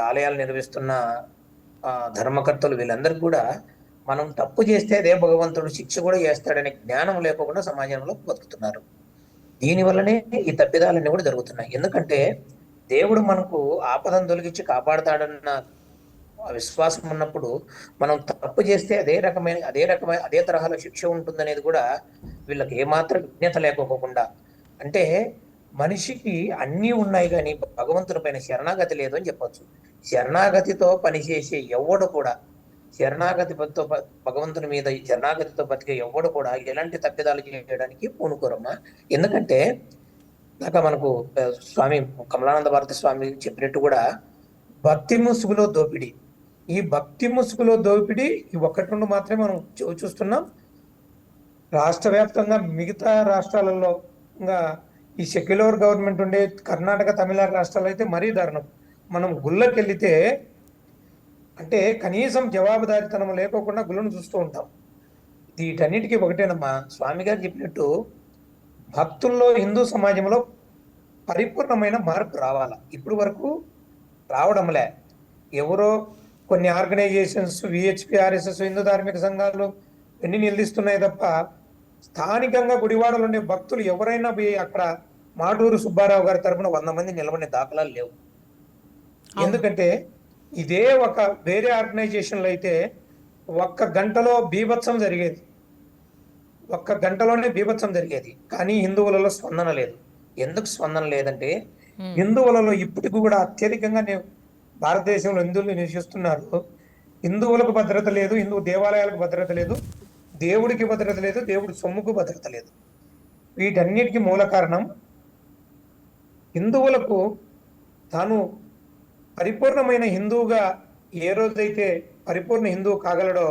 ఆలయాలు నిర్వహిస్తున్న ధర్మకర్తలు, వీళ్ళందరూ కూడా మనం తప్పు చేస్తే అదే భగవంతుడు శిక్ష కూడా చేస్తాడనే జ్ఞానం లేకుండా సమాజంలో బతుకుతున్నారు. దీనివల్లనే ఈ తప్పిదాలన్నీ కూడా జరుగుతున్నాయి. ఎందుకంటే దేవుడు మనకు ఆపదను తొలగించి కాపాడుతాడన్న విశ్వాసం ఉన్నప్పుడు మనం తప్పు చేస్తే అదే తరహాలో శిక్ష ఉంటుందనేది కూడా వీళ్ళకి ఏమాత్రం విజ్ఞత లేకపోకుండా, అంటే మనిషికి అన్నీ ఉన్నాయి కానీ భగవంతుని పైన శరణాగతి లేదు అని చెప్పొచ్చు. శరణాగతితో పనిచేసే ఎవడు కూడా, శరణాగతితో భగవంతుని మీద శరణాగతితో బతికే ఎవడు కూడా ఎలాంటి తప్పిదాలు చేయడానికి పూనుకోరమ్మా. ఎందుకంటే దాకా మనకు స్వామి కమలానంద భారతి స్వామి చెప్పినట్టు కూడా భక్తి ముసుగులో దోపిడీ, ఈ భక్తి ముసుగులో దోపిడీ ఈ ఒక్కటి రెండు మాత్రమే మనం చూస్తున్నాం. రాష్ట్ర వ్యాప్తంగా మిగతా రాష్ట్రాలలో ఈ సెక్యులర్ గవర్నమెంట్ ఉండే కర్ణాటక, తమిళనాడు రాష్ట్రాల్లో అయితే మరీ దారుణం. మనం గుళ్ళకి వెళితే అంటే కనీసం జవాబుదారితనం లేకోకుండా గుళ్ళను చూస్తూ ఉంటాం. వీటన్నిటికీ ఒకటేనమ్మా, స్వామి గారు చెప్పినట్టు భక్తుల్లో హిందూ సమాజంలో పరిపూర్ణమైన మార్పు రావాలా. ఇప్పుడు వరకు రావడంలే. ఎవరో కొన్ని ఆర్గనైజేషన్స్, విహెచ్పి, ఆర్ఎస్ఎస్, హిందూ ధార్మిక సంఘాలు ఎన్ని నిలదీస్తున్నాయి తప్ప స్థానికంగా గుడివాడలో ఉండే భక్తులు ఎవరైనా పోయి అక్కడ మాటూరు సుబ్బారావు గారి తరఫున 100 మంది నిలబడిన దాఖలాలు లేవు. ఎందుకంటే ఇదే ఒక వేరే ఆర్గనైజేషన్లో అయితే ఒక్క గంటలో బీభత్సం జరిగేది, ఒక్క గంటలోనే బీభత్సం జరిగేది. కానీ హిందువులలో స్పందన లేదు. ఎందుకు స్పందన లేదంటే హిందువులలో ఇప్పటికి కూడా అత్యధికంగా భారతదేశంలో హిందువులు నివసిస్తున్నారు. హిందువులకు భద్రత లేదు, హిందూ దేవాలయాలకు భద్రత లేదు, దేవుడికి భద్రత లేదు, దేవుడి సొమ్ముకు భద్రత లేదు. వీటన్నిటికీ మూల కారణం హిందువులకు తాను పరిపూర్ణమైన హిందువుగా ఏ రోజైతే పరిపూర్ణ హిందువు కాగలడో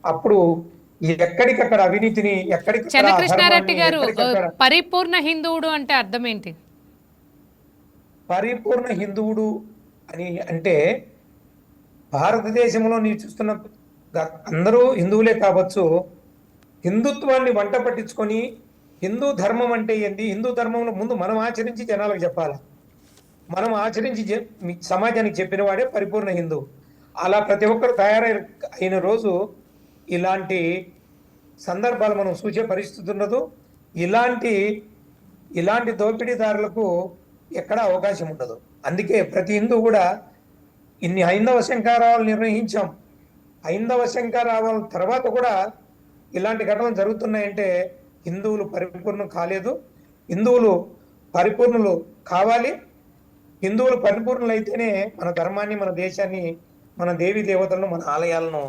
అప్పుడు ఎక్కడికక్కడ అవినీతిని, చెన్నకృష్ణారెడ్డి గారు, పరిపూర్ణ హిందువుడు అంటే అర్థం ఏంటి? పరిపూర్ణ హిందువుడు అని అంటే భారతదేశంలో నీవు చూస్తున్న అందరూ హిందువులే కావచ్చు, హిందుత్వాన్ని వంట పట్టించుకొని హిందూ ధర్మం అంటే ఏంటి, హిందూ ధర్మంలో ముందు మనం ఆచరించి జనాలకు చెప్పాలి. మనం ఆచరించి సమాజానికి చెప్పిన వాడే పరిపూర్ణ హిందువు. అలా ప్రతి ఒక్కరు అయిన రోజు ఇలాంటి సందర్భాలు మనం చూసే పరిస్థితి ఉండదు. ఇలాంటి దోపిడీదారులకు ఎక్కడా అవకాశం ఉండదు. అందుకే ప్రతి హిందూ కూడా ఇన్ని హైందవ శంఖారావాలు నిర్వహించాం. హైందవ శంఖారావాల తర్వాత కూడా ఇలాంటి ఘటనలు జరుగుతున్నాయంటే హిందువులు పరిపూర్ణం కాలేదు. హిందువులు పరిపూర్ణులు కావాలి. హిందువులు పరిపూర్ణులైతేనే మన ధర్మాన్ని, మన దేశాన్ని, మన దేవీ దేవతలను, మన ఆలయాలను,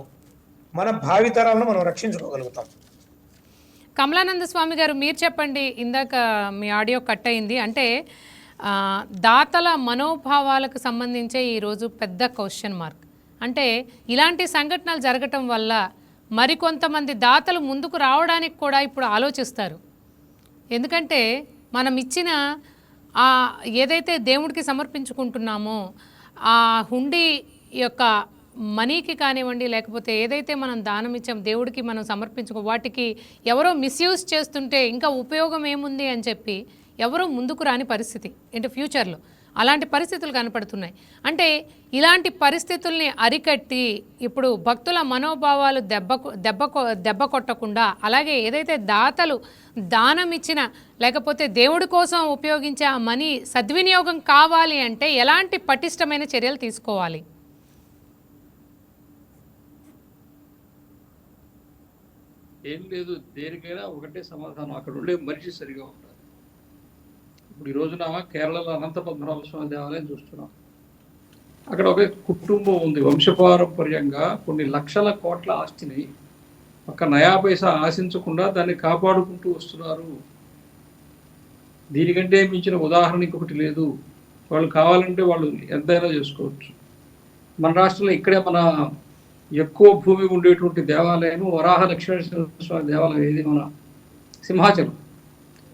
మన భావితరాలను మనం రక్షించుకోగలుగుతాం. కమలానంద స్వామి గారు, మీరు చెప్పండి. ఇందాక మీ ఆడియో కట్ అయింది. అంటే దాతల మనోభావాలకు సంబంధించే ఈరోజు పెద్ద క్వశ్చన్ మార్క్. అంటే ఇలాంటి సంఘటనలు జరగటం వల్ల మరికొంతమంది దాతలు ముందుకు రావడానికి కూడా ఇప్పుడు ఆలోచిస్తారు. ఎందుకంటే మనం ఇచ్చిన ఏదైతే దేవుడికి సమర్పించుకుంటున్నామో ఆ హుండీ యొక్క మనీకి కానివ్వండి, లేకపోతే ఏదైతే మనం దానం ఇచ్చాం దేవుడికి మనం సమర్పించుకో, వాటికి ఎవరో మిస్యూజ్ చేస్తుంటే ఇంకా ఉపయోగం ఏముంది అని చెప్పి ఎవరో ముందుకు రాని పరిస్థితి అంటే ఫ్యూచర్లో అలాంటి పరిస్థితులు కనపడుతున్నాయి. అంటే ఇలాంటి పరిస్థితుల్ని అరికట్టి ఇప్పుడు భక్తుల మనోభావాలు దెబ్బ కొట్టకుండా, అలాగే ఏదైతే దాతలు దానం ఇచ్చిన లేకపోతే దేవుడి కోసం ఉపయోగించే ఆ మనీ సద్వినియోగం కావాలి అంటే ఎలాంటి పటిష్టమైన చర్యలు తీసుకోవాలి? ఏం లేదు, దేనికైనా ఒకటే సమాధానం, అక్కడ ఉండే మనిషి సరిగా ఉండాలి. ఇప్పుడు ఈ రోజున కేరళలో అనంత పద్మనాభ స్వామి దేవాలయం చూస్తున్నాం. అక్కడ ఒక కుటుంబం ఉంది, వంశపారంపర్యంగా కొన్ని లక్షల కోట్ల ఆస్తిని ఒక నయా పైసా ఆశించకుండా దాన్ని కాపాడుకుంటూ వస్తున్నారు. దీనికంటే మించిన ఉదాహరణ ఇంకొకటి లేదు. వాళ్ళు కావాలంటే వాళ్ళు ఎంతైనా చేసుకోవచ్చు. మన రాష్ట్రంలో ఇక్కడే మన ఎక్కువ భూమి ఉండేటువంటి దేవాలయం వరాహ లక్ష్మీనరసింహ స్వామి దేవాలయం. ఇది మన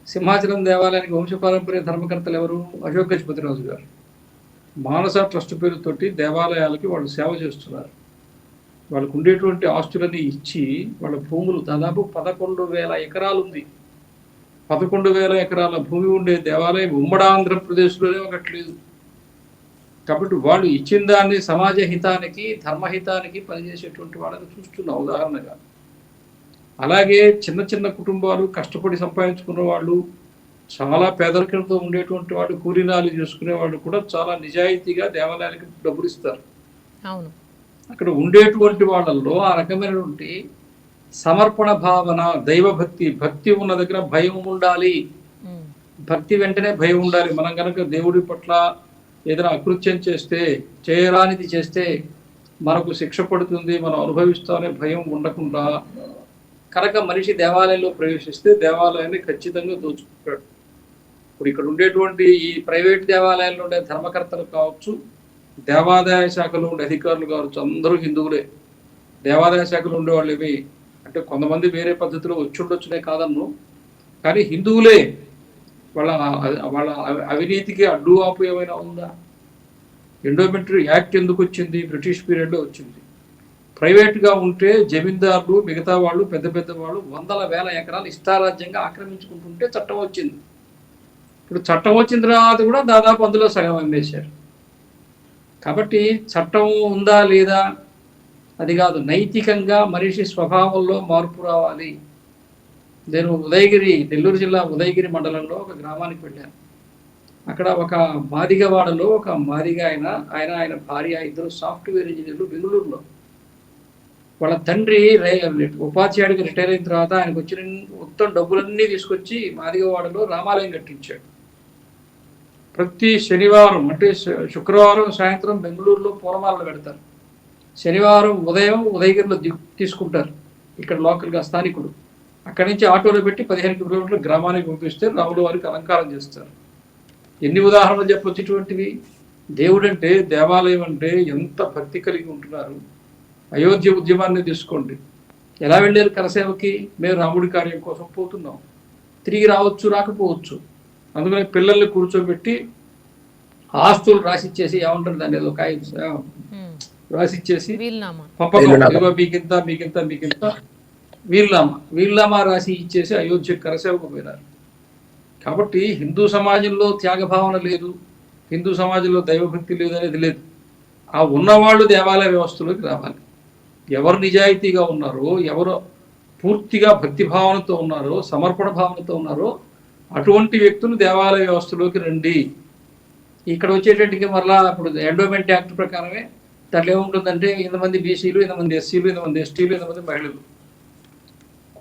సింహాచలం దేవాలయానికి వంశపారంపర్య ధర్మకర్తలు ఎవరు? అశోక్ గజపతిరాజు గారు. మానస ట్రస్ట్ పేరుతోటి దేవాలయాలకి వాళ్ళు సేవ చేస్తున్నారు. వాళ్ళకు ఉండేటువంటి ఆస్తులని ఇచ్చి వాళ్ళ భూములు దాదాపు 11,000 ఎకరాలు ఉంది. 11,000 ఎకరాల భూమి ఉండే దేవాలయం ఉమ్మడి ఆంధ్రప్రదేశ్లోనే ఒకట్లేదు. కాబట్టి వాళ్ళు ఇచ్చిన దాన్ని సమాజ హితానికి, ధర్మహితానికి పనిచేసేటువంటి వాళ్ళని చూస్తున్న ఉదాహరణగా. అలాగే చిన్న చిన్న కుటుంబాలు కష్టపడి సంపాదించుకున్న వాళ్ళు, చాలా పేదరికంతో ఉండేటువంటి వాళ్ళు, కూలీనాలు చేసుకునే వాళ్ళు కూడా చాలా నిజాయితీగా దేవాలయానికి డబ్బులు ఇస్తారు. అవును. అక్కడ ఉండేటువంటి వాళ్ళల్లో ఆ రకమైనటువంటి సమర్పణ భావన, దైవభక్తి, భక్తి ఉన్న దగ్గర భయం ఉండాలి. భక్తి వెంటనే భయం ఉండాలి. మనం కనుక దేవుడి పట్ల ఏదైనా అకృత్యం చేస్తే, చేయరానిది చేస్తే మనకు శిక్ష పడుతుంది, మనం అనుభవిస్తామనే భయం ఉండకుండా కనుక మనిషి దేవాలయంలో ప్రవేశిస్తే దేవాలయాన్ని ఖచ్చితంగా దోచుకుంటాడు. ఇప్పుడు ఇక్కడ ఉండేటువంటి ఈ ప్రైవేట్ దేవాలయాల్లో ఉండే ధర్మకర్తలు కావచ్చు, దేవాదాయ శాఖలో ఉండే అధికారులు కావచ్చు, అందరూ హిందువులే. దేవాదాయ శాఖలో ఉండేవాళ్ళు ఏమి అంటే కొంతమంది వేరే పద్ధతిలో వచ్చి ఉండొచ్చునే కాదన్ను, కానీ హిందువులే. వాళ్ళ అవినీతికి అడ్డు ఆపు ఏమైనా ఉందా? ఎండోమెంటరీ యాక్ట్ ఎందుకు వచ్చింది? బ్రిటిష్ పీరియడ్లో వచ్చింది. ప్రైవేట్గా ఉంటే జమీందారులు, మిగతా వాళ్ళు, పెద్ద పెద్ద వాళ్ళు 100,000 ఎకరాలు ఇష్టారాజ్యంగా ఆక్రమించుకుంటుంటే చట్టం వచ్చింది. ఇప్పుడు చట్టం వచ్చిన తర్వాత కూడా దాదాపు అందులో సగం అమ్మేశారు. కాబట్టి చట్టం ఉందా లేదా అది కాదు, నైతికంగా మనిషి స్వభావంలో మార్పు రావాలి. నేను నెల్లూరు జిల్లా ఉదయగిరి మండలంలో ఒక గ్రామానికి వెళ్ళాను. అక్కడ ఒక మాదిగవాడలో ఒక మాదిగ ఆయన భార్య, ఇద్దరు సాఫ్ట్వేర్ ఇంజనీర్లు బెంగళూరులో. వాళ్ళ తండ్రి ఉపాధ్యాయుడికి రిటైర్ అయిన తర్వాత ఆయనకు వచ్చిన మొత్తం డబ్బులన్నీ తీసుకొచ్చి మాదిగవాడలో రామాలయం కట్టించాడు. ప్రతి శనివారం అంటే శుక్రవారం సాయంత్రం బెంగళూరులో పూలమాలలు పెడతారు. శనివారం ఉదయం ఉదయగిరిలో తీసుకుంటారు. ఇక్కడ లోకల్గా స్థానికుడు అక్కడి నుంచి ఆటోలో పెట్టి 15 కిలోమీటర్లు గ్రామానికి పంపిస్తే రాముల వారికి అలంకారం చేస్తారు. ఎన్ని ఉదాహరణలు చెప్పొచ్చు ఇటువంటివి. దేవుడు అంటే, దేవాలయం అంటే ఎంత భక్తి కలిగి ఉంటున్నారు. అయోధ్య ఉద్యమాన్ని తీసుకోండి, ఎలా వెళ్ళారు కరసేవకి? మేము రాముడి కార్యం కోసం పోతున్నాం, తిరిగి రావచ్చు రాకపోవచ్చు. అందుకని పిల్లల్ని కూర్చోబెట్టి ఆస్తులు రాసిచ్చేసి, ఏమంటారు దాన్ని, ఏదో కాగితం రాసిచ్చేసి పంపకం, మీకింత వీళ్ళనామా రాసి ఇచ్చేసి అయోధ్య కరసేవకు పోయినారు. కాబట్టి హిందూ సమాజంలో త్యాగభావన లేదు, హిందూ సమాజంలో దైవభక్తి లేదు అనేది లేదు. ఆ ఉన్నవాళ్ళు దేవాలయ వ్యవస్థలోకి రావాలి. ఎవరు నిజాయితీగా ఉన్నారో, ఎవరు పూర్తిగా భక్తి భావనతో ఉన్నారో, సమర్పణ భావనతో ఉన్నారో అటువంటి వ్యక్తులు దేవాలయ వ్యవస్థలోకి రండి. ఇక్కడ వచ్చేటట్టుకి మరలా ఇప్పుడు ఎండోమెంట్ యాక్ట్ ప్రకారమే దాంట్లో ఏముంటుందంటే, ఇంతమంది బీసీలు, ఇంతమంది ఎస్సీలు, ఇంతమంది ఎస్టీలు, ఇంతమంది మహిళలు.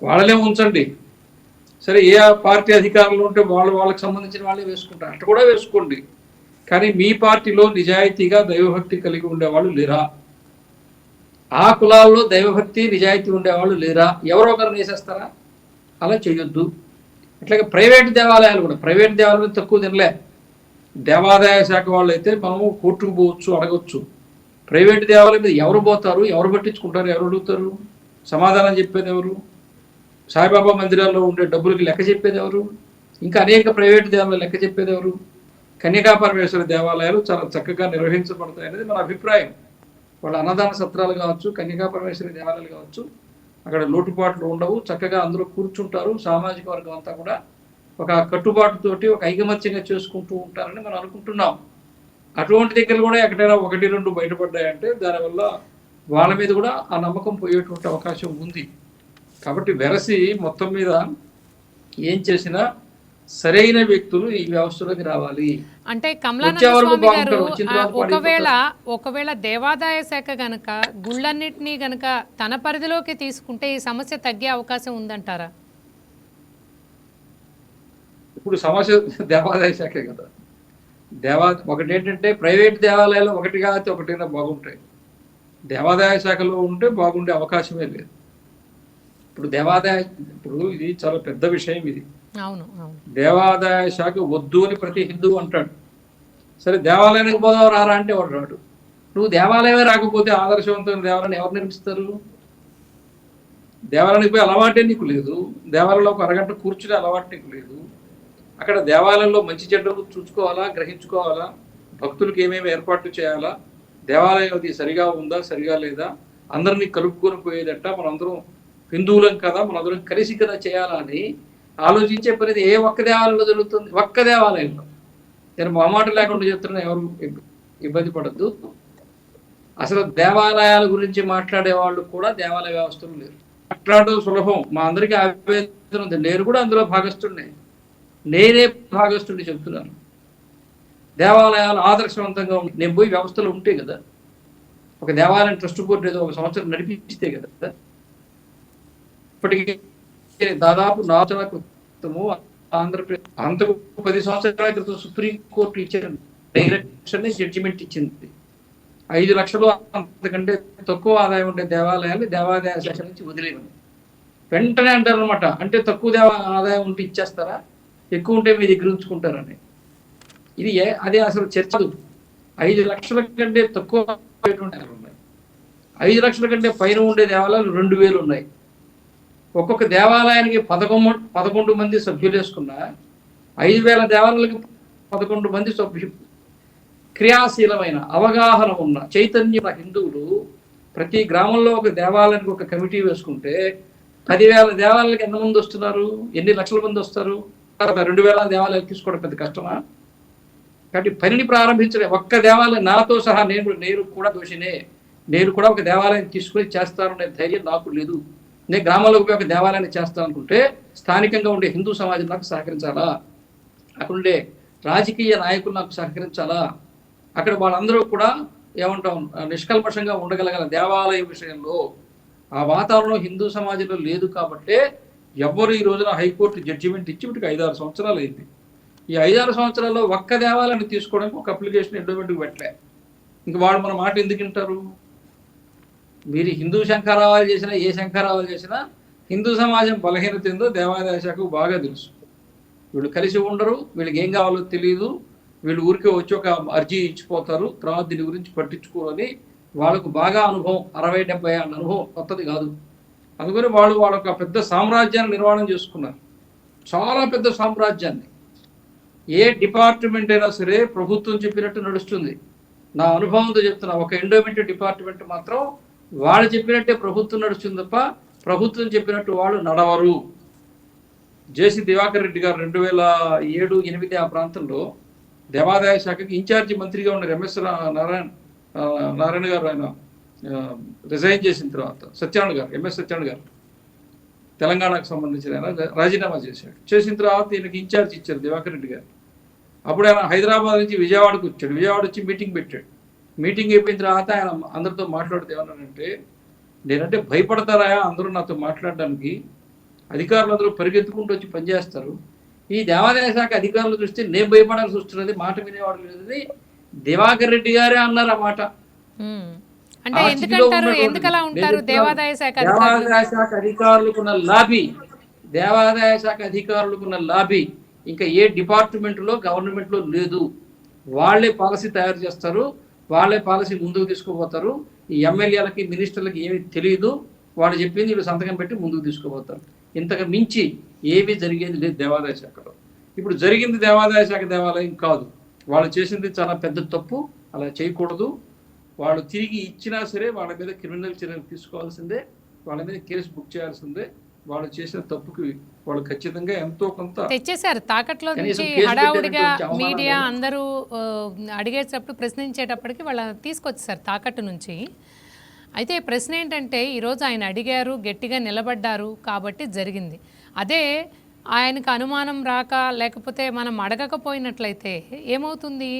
వాళ్ళనే ఉంచండి. సరే, ఏ పార్టీ అధికారులు ఉంటే వాళ్ళకి సంబంధించిన వాళ్ళే వేసుకుంటారు, అట్లా కూడా వేసుకోండి. కానీ మీ పార్టీలో నిజాయితీగా దైవభక్తి కలిగి ఉండేవాళ్ళు లేరా? ఆ కులాల్లో దైవభక్తి నిజాయితీ ఉండేవాళ్ళు లేరా? ఎవరో ఒకరిని వేసేస్తారా? అలా చేయొద్దు. అట్లాగే ప్రైవేట్ దేవాలయాలు కూడా, ప్రైవేట్ దేవాలయాలు తక్కువ తినలే. దేవాదాయ శాఖ వాళ్ళు అయితే మనము కోర్టుకు పోవచ్చు, అడగవచ్చు. ప్రైవేట్ దేవాలయం మీద ఎవరు పోతారు? ఎవరు పట్టించుకుంటారు? ఎవరు అడుగుతారు? సమాధానం చెప్పేది ఎవరు? సాయిబాబా మందిరాల్లో ఉండే డబ్బులకి లెక్క చెప్పేది ఎవరు? ఇంకా అనేక ప్రైవేట్ దేవాలయాలు లెక్క చెప్పేది ఎవరు? కన్యకా పరమేశ్వర దేవాలయాలు చాలా చక్కగా నిర్వహించబడతాయి అనేది మన అభిప్రాయం. వాళ్ళ అన్నదాన సత్రాలు కావచ్చు, కన్యకా పరమేశ్వరి దేవాలయాలు కావచ్చు, అక్కడ లోటుపాట్లు ఉండవు, చక్కగా అందరూ కూర్చుంటారు. సామాజిక వర్గం అంతా కూడా ఒక కట్టుబాటుతోటి ఒక ఐకమత్యంగా చేసుకుంటూ ఉంటారని మనం అనుకుంటున్నాం. అటువంటి దగ్గర కూడా ఎక్కడైనా 1-2 బయటపడ్డాయంటే దానివల్ల వాళ్ళ మీద కూడా ఆ నమ్మకం పోయేటువంటి అవకాశం ఉంది. కాబట్టి వెరసి మొత్తం మీద ఏం చేసినా సరైన వ్యక్తులు ఈ వ్యవస్థలోకి రావాలి. అంటే కమలానంద స్వామి గారు ఒకవేళ దేవాదాయ శాఖ గనక గుళ్ళన్నిటినీ గనక తన పరిధిలోకి తీసుకుంటే ఈ సమస్య తగ్గే అవకాశం ఉందంటారా? ఇప్పుడు సమస్య దేవాదాయ శాఖే కదా. ఒకటి ఏంటంటే ప్రైవేట్ దేవాలయాలు ఒకటి కాకపోతే ఒకటైనా బాగుంటాయి, దేవాదాయ శాఖలో ఉంటే బాగుండే అవకాశమే లేదు. ఇప్పుడు ఇది చాలా పెద్ద విషయం. ఇది అవును. దేవాదాయ శాఖ వద్దు అని ప్రతి హిందువు అంటాడు. సరే, దేవాలయానికి పోదావు రారా అంటే వాడు రాడు. నువ్వు దేవాలయమే రాకపోతే ఆదర్శవంతమైన దేవాలయాన్ని ఎవరు నిర్మిస్తారు? దేవాలయానికి పోయి అలవాటే నీకు లేదు, దేవాలయంలో ఒక అరగంట కూర్చునే అలవాటు నీకు లేదు. అక్కడ దేవాలయంలో మంచి చెడ్డలు చూసుకోవాలా, గ్రహించుకోవాలా, భక్తులకు ఏమేమి ఏర్పాట్లు చేయాలా, దేవాలయం అది సరిగా ఉందా సరిగా లేదా, అందరినీ కలుపుకొని పోయేదట, మనందరం హిందువులం కదా, మనందరం కలిసి కదా చేయాలా అని ఆలోచించే పని ఏ ఒక్క దేవాలయంలో జరుగుతుంది? ఒక్క దేవాలయంలో. నేను మొహమాట లేకుండా చెప్తున్నా, ఎవరు ఇబ్బంది పడద్దు. అసలు దేవాలయాల గురించి మాట్లాడే వాళ్ళు కూడా దేవాలయ వ్యవస్థలు లేరు. మాట్లాడడం సులభం, మా అందరికీ ఆవేదన ఉంది. నేను కూడా అందులో భాగస్తుడినే, నేనే భాగస్తుడిని చెప్తున్నాను. దేవాలయాలు ఆదర్శవంతంగా ఉంటాయి. నేను పోయి వ్యవస్థలు ఉంటే కదా, ఒక దేవాలయం ట్రస్ట్ బోర్డు ఏదో 1 సంవత్సరం నడిపిస్తే కదా. ఇప్పటికీ దాదాపు 4 సంవత్సరాల క్రితము ఆంధ్రప్రదేశ్, అంతకు 10 సంవత్సరాల క్రితం సుప్రీంకోర్టు ఇచ్చిన డైరెక్షన్ జడ్జిమెంట్ ఇచ్చింది. 5 లక్షలు అంతకంటే తక్కువ ఆదాయం ఉండే దేవాలయాన్ని దేవాదాయ శాఖ నుంచి వదిలేమని. వెంటనే అంటారు అనమాట, అంటే తక్కువ ఆదాయం ఉంటే ఇచ్చేస్తారా, ఎక్కువ ఉంటే మీ దగ్గర ఉంచుకుంటారని. ఇది అదే అసలు చర్చ. 5 లక్షల కంటే తక్కువ ఉన్నాయి, 5 లక్షల కంటే పైన ఉండే దేవాలయాలు 2000 ఉన్నాయి. ఒక్కొక్క దేవాలయానికి 11 మంది సభ్యులు వేసుకున్న 5000 దేవాలయాలకు 11 మంది సభ్యులు. క్రియాశీలమైన అవగాహన ఉన్న చైతన్య హిందువులు ప్రతి గ్రామంలో ఒక దేవాలయానికి ఒక కమిటీ వేసుకుంటే 10,000 దేవాలయాలకు ఎంతమంది వస్తున్నారు? ఎన్ని లక్షల మంది వస్తారు? 2,000 దేవాలయాలు తీసుకోవడం పెద్ద కష్టమా? కాబట్టి పనిని ప్రారంభించలే. ఒక్క దేవాలయం, నాతో సహా నేను కూడా దోషినే, నేను కూడా ఒక దేవాలయం తీసుకుని చేస్తాననే ధైర్యం నాకు లేదు. నేను గ్రామాలకు పోయి ఒక దేవాలయాన్ని చేస్తాను అనుకుంటే స్థానికంగా ఉండే హిందూ సమాజం నాకు సహకరించాలా, అక్కడ ఉండే రాజకీయ నాయకులు నాకు సహకరించాలా, అక్కడ వాళ్ళందరూ కూడా ఏమంటాం నిష్కల్మషంగా ఉండగలగల దేవాలయ విషయంలో ఆ వాతావరణం హిందూ సమాజంలో లేదు. కాబట్టే ఎవరు ఈ రోజున హైకోర్టు జడ్జిమెంట్ ఇచ్చి వీటికి 5-6 సంవత్సరాలు అయింది. ఈ 5-6 సంవత్సరాల్లో ఒక్క దేవాలయాన్ని తీసుకోవడానికి ఒక అప్లికేషన్ ఎండోమెంట్కి పెట్టలే. ఇంక వాళ్ళు మన మాట ఎందుకు వింటారు? మీరు హిందూ శంఖారావాలు చేసినా, ఏ శంఖారావాలు చేసినా హిందూ సమాజం బలహీనత ఏందో దేవాదాయ శాఖకు బాగా తెలుసు. వీళ్ళు కలిసి ఉండరు, వీళ్ళకి ఏం కావాలో తెలియదు, వీళ్ళు ఊరికే వచ్చి ఒక అర్జీ ఇచ్చిపోతారు, తర్వాత దీని గురించి పట్టించుకోరని వాళ్ళకు బాగా అనుభవం. 60-70 ఏళ్ళ అనుభవం, కొత్తది కాదు. అందుకని వాళ్ళొక పెద్ద సామ్రాజ్యాన్ని నిర్మాణం చేసుకున్నారు, చాలా పెద్ద సామ్రాజ్యాన్ని. ఏ డిపార్ట్మెంట్ అయినా సరే ప్రభుత్వం చెప్పినట్టు నడుస్తుంది. నా అనుభవంతో చెప్తున్నా, ఒక ఎండోమెంట్ డిపార్ట్మెంట్ మాత్రం వాళ్ళు చెప్పినట్టే ప్రభుత్వం నడుస్తుంది తప్ప ప్రభుత్వం చెప్పినట్టు వాళ్ళు నడవరు. జేసీ దివాకర్ రెడ్డి గారు 2007-8 ఆ ప్రాంతంలో దేవాదాయ శాఖకి ఇన్ఛార్జి మంత్రిగా ఉన్న ఎంఎస్ నారాయణ గారు ఆయన రిజైన్ చేసిన తర్వాత ఎంఎస్ సత్యనారాయణ గారు తెలంగాణకు సంబంధించిన ఆయన రాజీనామా చేసిన తర్వాత ఈయనకి ఇన్ఛార్జ్ ఇచ్చారు దివాకర్ రెడ్డి గారు. అప్పుడు ఆయన హైదరాబాద్ నుంచి విజయవాడకు వచ్చాడు. విజయవాడ వచ్చి మీటింగ్ పెట్టాడు. మీటింగ్ అయిపోయిన తర్వాత ఆయన అందరితో మాట్లాడితే ఏమన్నానంటే, నేనంటే భయపడతారా అందరూ నాతో మాట్లాడడానికి? అధికారులందరూ పరిగెత్తుకుంటూ వచ్చి పనిచేస్తారు. ఈ దేవాదాయ శాఖ అధికారులు చూస్తే నేను భయపడాల్సి వస్తున్నది, మాట వినేవాడు లేదని దివాకర్ రెడ్డి గారే అన్నారు ఆ మాట. అంటే ఎందుకంటారు, ఎందుకలా ఉంటారు దేవాదాయ శాఖ అధికారులకున్న లాబీ, దేవాదాయ శాఖ అధికారులకున్న లాబీ ఇంకా ఏ డిపార్ట్మెంట్లో గవర్నమెంట్లో లేదు. వాళ్ళే పాలసీ తయారు చేస్తారు, వాళ్ళే పాలసీ ముందుకు తీసుకుపోతారు. ఈ ఎమ్మెల్యేలకి మినిస్టర్లకి ఏమీ తెలియదు, వాళ్ళు చెప్పింది వీళ్ళు సంతకం పెట్టి ముందుకు తీసుకుపోతారు. ఇంతకు మించి ఏమీ జరిగేది లేదు దేవాదాయ శాఖలో. ఇప్పుడు జరిగింది దేవాదాయ శాఖ దేవాలయం కాదు, వాళ్ళు చేసింది చాలా పెద్ద తప్పు, అలా చేయకూడదు. వాళ్ళు తిరిగి ఇచ్చినా సరే వాళ్ళ మీద క్రిమినల్ చర్యలు తీసుకోవాల్సిందే, వాళ్ళ మీద కేసు బుక్ చేయాల్సిందే. వాళ్ళు చేసిన తప్పుకి వాళ్ళు ఖచ్చితంగా ఎంతో కొంత తెచ్చేశారు. తాకట్లో నుంచి హడావుడిగా మీడియా అందరూ అడిగేటప్పుడు ప్రశ్నించేటప్పటికి వాళ్ళ తీసుకొచ్చేసారు తాకట్టు నుంచి. అయితే ప్రశ్న ఏంటంటే ఈరోజు ఆయన అడిగారు, గట్టిగా నిలబడ్డారు కాబట్టి జరిగింది. అదే ఆయనకు అనుమానం రాక లేకపోతే మనం అడగకపోయినట్లయితే ఏమవుతుంది?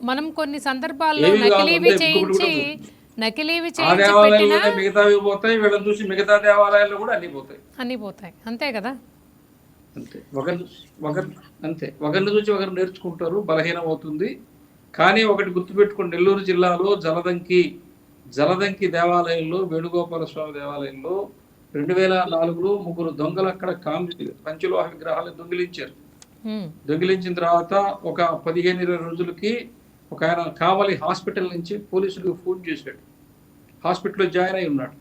మనం కొన్ని సందర్భాల్లో నకిలీవి చేయించి పెట్టినా మిగతావి పోతాయి, వీళ్ళని చూసి మిగతా దేవాలయాల్లో కూడా అన్ని పోతాయి. అంతే కదా. అంతే, ఒకరిని చూసి ఒకరు నేర్చుకుంటారు, బలహీనం అవుతుంది. కానీ ఒకటి గుర్తుపెట్టుకుని, నెల్లూరు జిల్లాలో జలదంకి దేవాలయంలో, వేణుగోపాల స్వామి దేవాలయంలో 2004లో 3 దొంగలు అక్కడ పంచలోహ విగ్రహాలు దొంగిలించారు. దొంగిలించిన తర్వాత ఒక 15-20 రోజులకి ఒక ఆయన కావలి హాస్పిటల్ నుంచి పోలీసులకు ఫోన్ చేశాడు. హాస్పిటల్లో జాయిన్ అయి ఉన్నాడు.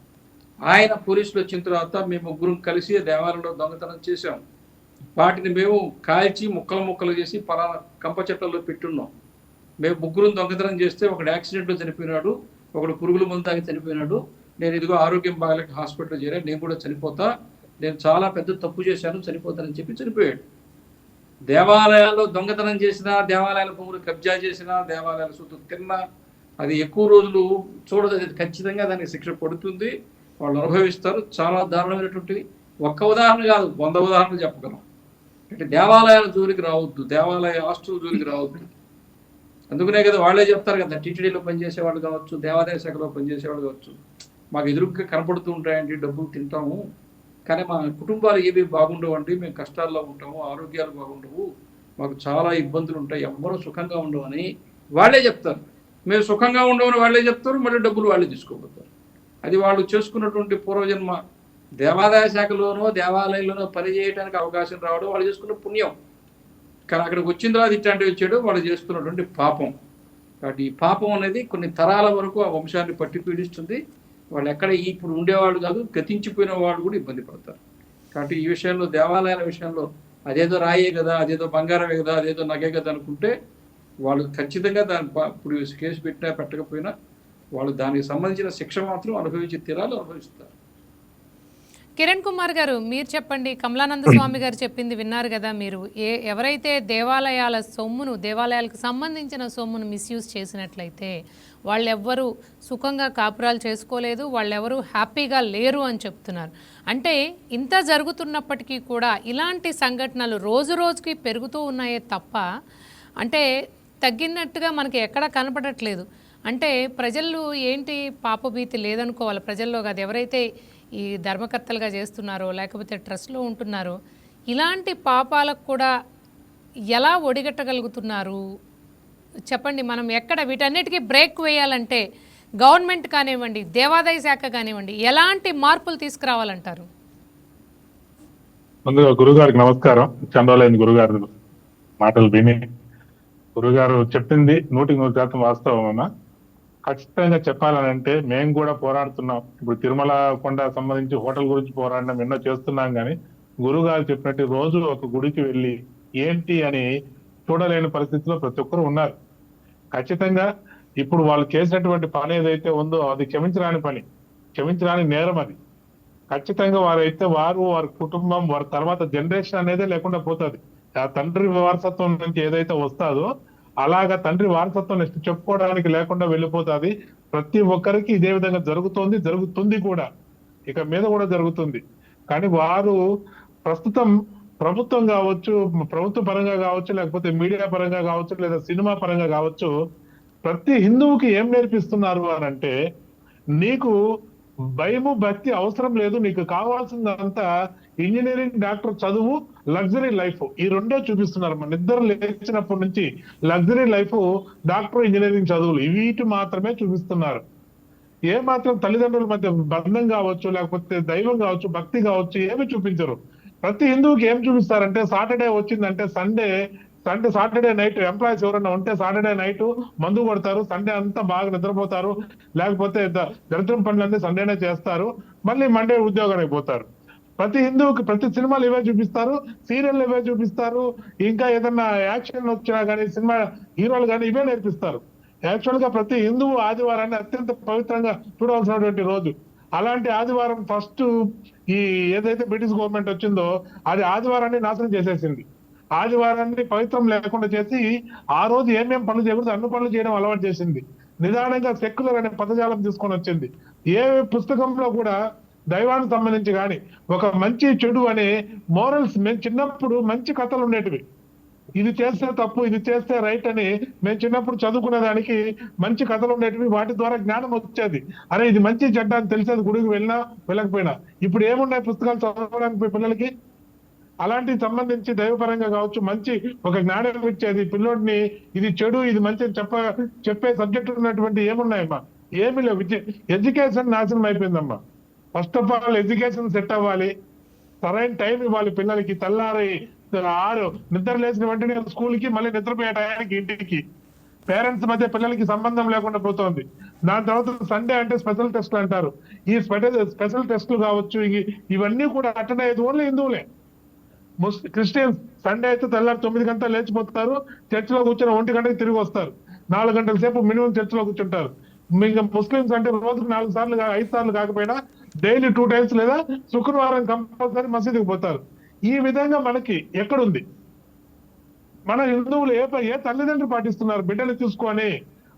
ఆయన పోలీసులు వచ్చిన తర్వాత మేము 3 కలిసి దేవాలయంలో దొంగతనం చేశాం. వాటిని మేము కాల్చి ముక్కలు చేసి పలానా కంప చెట్లలో పెట్టున్నాం. మేము 3 దొంగతనం చేస్తే ఒకడు యాక్సిడెంట్లో చనిపోయినాడు, ఒకడు పురుగుల మందు తాగి చనిపోయినాడు. నేను ఇదిగో ఆరోగ్యం బాగాలేక హాస్పిటల్లో చేరాను, నేను కూడా చనిపోతా, నేను చాలా పెద్ద తప్పు చేశాను, చనిపోతానని చెప్పి చనిపోయాడు. దేవాలయాల్లో దొంగతనం చేసినా, దేవాలయాల భూములు కబ్జా చేసినా, దేవాలయాల సొత్తు తిన్నా, అది ఎక్కువ రోజులు చూడదు, ఖచ్చితంగా దానికి శిక్ష పడుతుంది, వాళ్ళు అనుభవిస్తారు. చాలా దారుణమైనటువంటిది. ఒక్క ఉదాహరణ కాదు, 100 ఉదాహరణలు చెప్పగలం. అంటే దేవాలయాల జోలికి రావద్దు, దేవాలయ ఆస్తుల జోలికి రావద్దు. అందుకనే కదా వాళ్ళే చెప్తారు కదా, టీటీడీలో పనిచేసేవాళ్ళు కావచ్చు, దేవాదాయ శాఖలో పనిచేసేవాళ్ళు కావచ్చు, మాకు ఎదురుగా కనపడుతూ ఉంటాయండి, డబ్బులు తింటాము, కానీ మా కుటుంబాలు ఏవి బాగుండవండి, మేము కష్టాల్లో ఉంటాము, ఆరోగ్యాలు బాగుండవు, మాకు చాలా ఇబ్బందులు ఉంటాయి, ఎవ్వరూ సుఖంగా ఉండవని వాళ్ళే చెప్తారు. మేము సుఖంగా ఉండవని వాళ్ళే చెప్తారు, మళ్ళీ డబ్బులు వాళ్ళే తీసుకోబోతారు. అది వాళ్ళు చేసుకున్నటువంటి పూర్వజన్మ దేవాదాయ శాఖలోనో దేవాలయంలోనో పనిచేయడానికి అవకాశం రావడం వాళ్ళు చేసుకున్న పుణ్యం. కానీ అక్కడికి వచ్చిన తర్వాత ఇట్లాంటివి వచ్చాడు వాళ్ళు చేస్తున్నటువంటి పాపం. కాబట్టి ఈ పాపం అనేది కొన్ని తరాల వరకు ఆ వంశాన్ని పట్టి పీడిస్తుంది. వాళ్ళు ఎక్కడ ఇప్పుడు ఉండేవాళ్ళు కాదు, గతించిపోయిన వాళ్ళు కూడా ఇబ్బంది పడతారు. కాబట్టి ఈ విషయంలో, దేవాలయాల విషయంలో అదేదో రాయే కదా, అదేదో బంగారమే కదా, అదేదో నగే కదా అనుకుంటే వాళ్ళు ఖచ్చితంగా దాని ఇప్పుడు కేసు పెట్టినా పెట్టకపోయినా వాళ్ళు దానికి సంబంధించిన శిక్ష మాత్రం అనుభవించి తీరాలు అనుభవిస్తారు. కిరణ్ కుమార్ గారు, మీరు చెప్పండి. కమలానంద స్వామి గారు చెప్పింది విన్నారు కదా మీరు. ఎవరైతే దేవాలయాల సొమ్మును, దేవాలయాలకు సంబంధించిన సొమ్మును మిస్యూజ్ చేసినట్లయితే వాళ్ళెవ్వరూ సుఖంగా కాపురాలు చేసుకోలేదు, వాళ్ళెవరూ హ్యాపీగా లేరు అని చెప్తున్నారు. అంటే ఇంత జరుగుతున్నప్పటికీ కూడా ఇలాంటి సంఘటనలు రోజు రోజుకి పెరుగుతూ ఉన్నాయే తప్ప అంటే తగ్గినట్టుగా మనకి ఎక్కడా కనపడట్లేదు. అంటే ప్రజలు ఏంటి పాపభీతి లేదనుకోవాలి ప్రజల్లో కాదు, ఎవరైతే ఈ ధర్మకర్తలుగా చేస్తున్నారో లేకపోతే ట్రస్ట్లో ఉంటున్నారో ఇలాంటి పాపాలకు కూడా ఎలా ఒడిగట్టగలుగుతున్నారు చెప్పండి. మనం ఎక్కడ వీటన్నిటికీ బ్రేక్ వేయాలంటే గవర్నమెంట్ కానివ్వండి, దేవాదాయ శాఖ కానివ్వండి, ఎలాంటి మార్పులు తీసుకురావాలంటారు? ముందుగా గురుగారికి నమస్కారం. చంద్రలేని గురుగారు మాటలు విని, గురుగారు చెప్పింది 100% వాస్తవమా? ఖచ్చితంగా చెప్పాలనంటే మేము కూడా పోరాడుతున్నాం. ఇప్పుడు తిరుమల కొండ సంబంధించి హోటల్ గురించి పోరాడినాం, ఎన్నో చేస్తున్నాం. కానీ గురుగారు చెప్పినట్టు రోజు ఒక గుడికి వెళ్ళి ఏంటి అని చూడలేని పరిస్థితిలో ప్రతి ఒక్కరు ఉన్నారు. ఖచ్చితంగా ఇప్పుడు వాళ్ళు చేసినటువంటి పని ఏదైతే ఉందో అది క్షమించరాని పని, క్షమించరాని నేరం. అది ఖచ్చితంగా వారైతే వారి కుటుంబం, వారి తర్వాత జనరేషన్ అనేదే లేకుండా పోతుంది. ఆ తండ్రి వారసత్వం నుంచి ఏదైతే వస్తుందో అలాగా తండ్రి వారసత్వం నెక్స్ట్ చెప్పుకోవడానికి లేకుండా వెళ్ళిపోతుంది. ప్రతి ఒక్కరికి ఇదే విధంగా జరుగుతుంది కూడా, ఇక మీద కూడా జరుగుతుంది. కానీ వారు ప్రస్తుతం ప్రభుత్వం కావచ్చు, ప్రభుత్వ పరంగా కావచ్చు, లేకపోతే మీడియా పరంగా కావచ్చు, లేదా సినిమా పరంగా కావచ్చు, ప్రతి హిందువుకి ఏం నేర్పిస్తున్నారు అని అంటే, నీకు భయము భక్తి అవసరం లేదు, నీకు కావాల్సిందంతా ఇంజనీరింగ్ డాక్టర్ చదువు, లగ్జరీ లైఫ్, ఈ రెండో చూపిస్తున్నారు. మన ఇద్దరు లేచినప్పటి నుంచి లగ్జరీ లైఫ్, డాక్టర్, ఇంజనీరింగ్ చదువులు, వీటి మాత్రమే చూపిస్తున్నారు. ఏ మాత్రం తల్లిదండ్రుల మధ్య బంధం కావచ్చు, లేకపోతే దైవం కావచ్చు, భక్తి కావచ్చు, ఏమి చూపించరు. ప్రతి హిందువుకి ఏం చూపిస్తారంటే సాటర్డే వచ్చిందంటే సాటర్డే నైట్ ఎంప్లాయీస్ ఎవరైనా ఉంటే సాటర్డే నైట్ మందు కొడతారు, సండే అంతా బాగా నిద్రపోతారు, లేకపోతే దరిద్రం పనులన్నీ సండేనే చేస్తారు, మళ్ళీ మండే ఉద్యోగానికి పోతారు. ప్రతి హిందువుకి ప్రతి సినిమాలు ఇవే చూపిస్తారు, సీరియల్ ఇవే చూపిస్తారు, ఇంకా ఏదన్నా యాక్షన్ వచ్చినా కానీ సినిమా హీరోలు కానీ ఇవే నేర్పిస్తారు. యాక్చువల్ గా ప్రతి హిందువు ఆదివారాన్ని అత్యంత పవిత్రంగా చూడవలసినటువంటి రోజు. అలాంటి ఆదివారం ఫస్ట్ ఈ ఏదైతే బ్రిటిష్ గవర్నమెంట్ వచ్చిందో అది ఆదివారాన్ని నాశనం చేసేసింది. ఆదివారాన్ని పవిత్రం లేకుండా చేసి ఆ రోజు ఏమేం పనులు చేయకూడదు అన్ని పనులు చేయడం అలవాటు చేసింది. నిదానంగా సెక్యులర్ అనే పదజాలం తీసుకొని వచ్చింది. ఏ పుస్తకంలో కూడా దైవానికి సంబంధించి కానీ ఒక మంచి చెడు అనే మోరల్స్, మేము చిన్నప్పుడు మంచి కథలు ఉండేటివి. ఇది చేస్తే తప్పు, ఇది చేస్తే రైట్ అని మేము చిన్నప్పుడు చదువుకునే దానికి మంచి కథలు ఉండేటివి. వాటి ద్వారా జ్ఞానం వచ్చేది. అరే ఇది మంచి చెడ్డ అని తెలిసేది గుడికి వెళ్ళినా వెళ్ళకపోయినా. ఇప్పుడు ఏమున్నాయి పుస్తకాలు చదవడానికి పిల్లలకి? అలాంటికి సంబంధించి దైవపరంగా కావచ్చు మంచి ఒక జ్ఞానం ఇచ్చేది పిల్లోడిని, ఇది చెడు ఇది మంచి అని చెప్పే సబ్జెక్ట్ ఉన్నటువంటి ఏమున్నాయమ్మా? ఏమి లేవు. ఎడ్యుకేషన్ నాశనం అయిపోయిందమ్మా. First of all education set అవ్వాలి, సరైన టైం ఇవ్వాలి పిల్లలకి. తెల్లారి 6 నిద్ర లేచిన వెంటనే స్కూల్ కి, మళ్ళీ నిద్రపోయే టయానికి ఇంటికి. పేరెంట్స్ మధ్య పిల్లలకి సంబంధం లేకుండా పోతుంది. దాని తర్వాత సండే అంటే స్పెషల్ టెస్ట్లు అంటారు. ఈ స్పెషల్ టెస్ట్లు కావచ్చు ఇవన్నీ కూడా అటెండ్ అయ్యేది ఓన్లీ హిందువులే. క్రిస్టియన్స్ సండే అయితే తెల్లారి 9 గంటలు లేచిపోతారు, చర్చిలో కూర్చొని 1 గంటకి తిరిగి వస్తారు, 4 గంటల సేపు మినిమం చర్చిలో కూర్చుంటారు. ఇంకా ముస్లిమ్స్ అంటే రోజుకు 4 సార్లు 5 సార్లు కాకపోయినా డైలీ 2 టైమ్స్ లేదా శుక్రవారం కంపల్సరీ మసీదుకి పోతారు. ఈ విధంగా మనకి ఎక్కడుంది? మన హిందువులు ఏ తల్లిదండ్రులు పాటిస్తున్నారు? బిడ్డలు చూసుకొని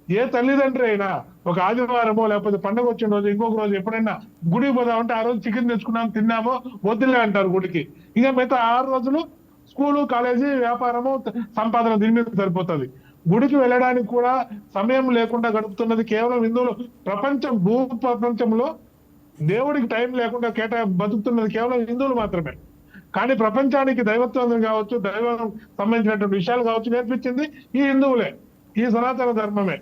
ఏ తల్లిదండ్రి అయినా ఒక ఆదివారమో లేకపోతే పండుగ వచ్చిన రోజు ఇంకొక రోజు ఎప్పుడైనా గుడికి పోదామంటే ఆ రోజు చికెన్ తెచ్చుకున్నాం తిన్నామో వద్దులే అంటారు గుడికి. ఇక మిగతా 6 రోజులు స్కూలు, కాలేజీ, వ్యాపారము, సంపాదన దీని మీద సరిపోతుంది. గుడికి వెళ్ళడానికి కూడా సమయం లేకుండా గడుపుతున్నది కేవలం హిందువులు. భూ ప్రపంచంలో దేవుడికి టైం లేకుండా బతుకుతున్నది కేవలం హిందువులు మాత్రమే. కానీ ప్రపంచానికి దైవత్వం కావచ్చు, దైవం సంబంధించినటువంటి విషయాలు కావచ్చు నేర్పించింది ఈ హిందువులే, ఈ సనాతన ధర్మమే.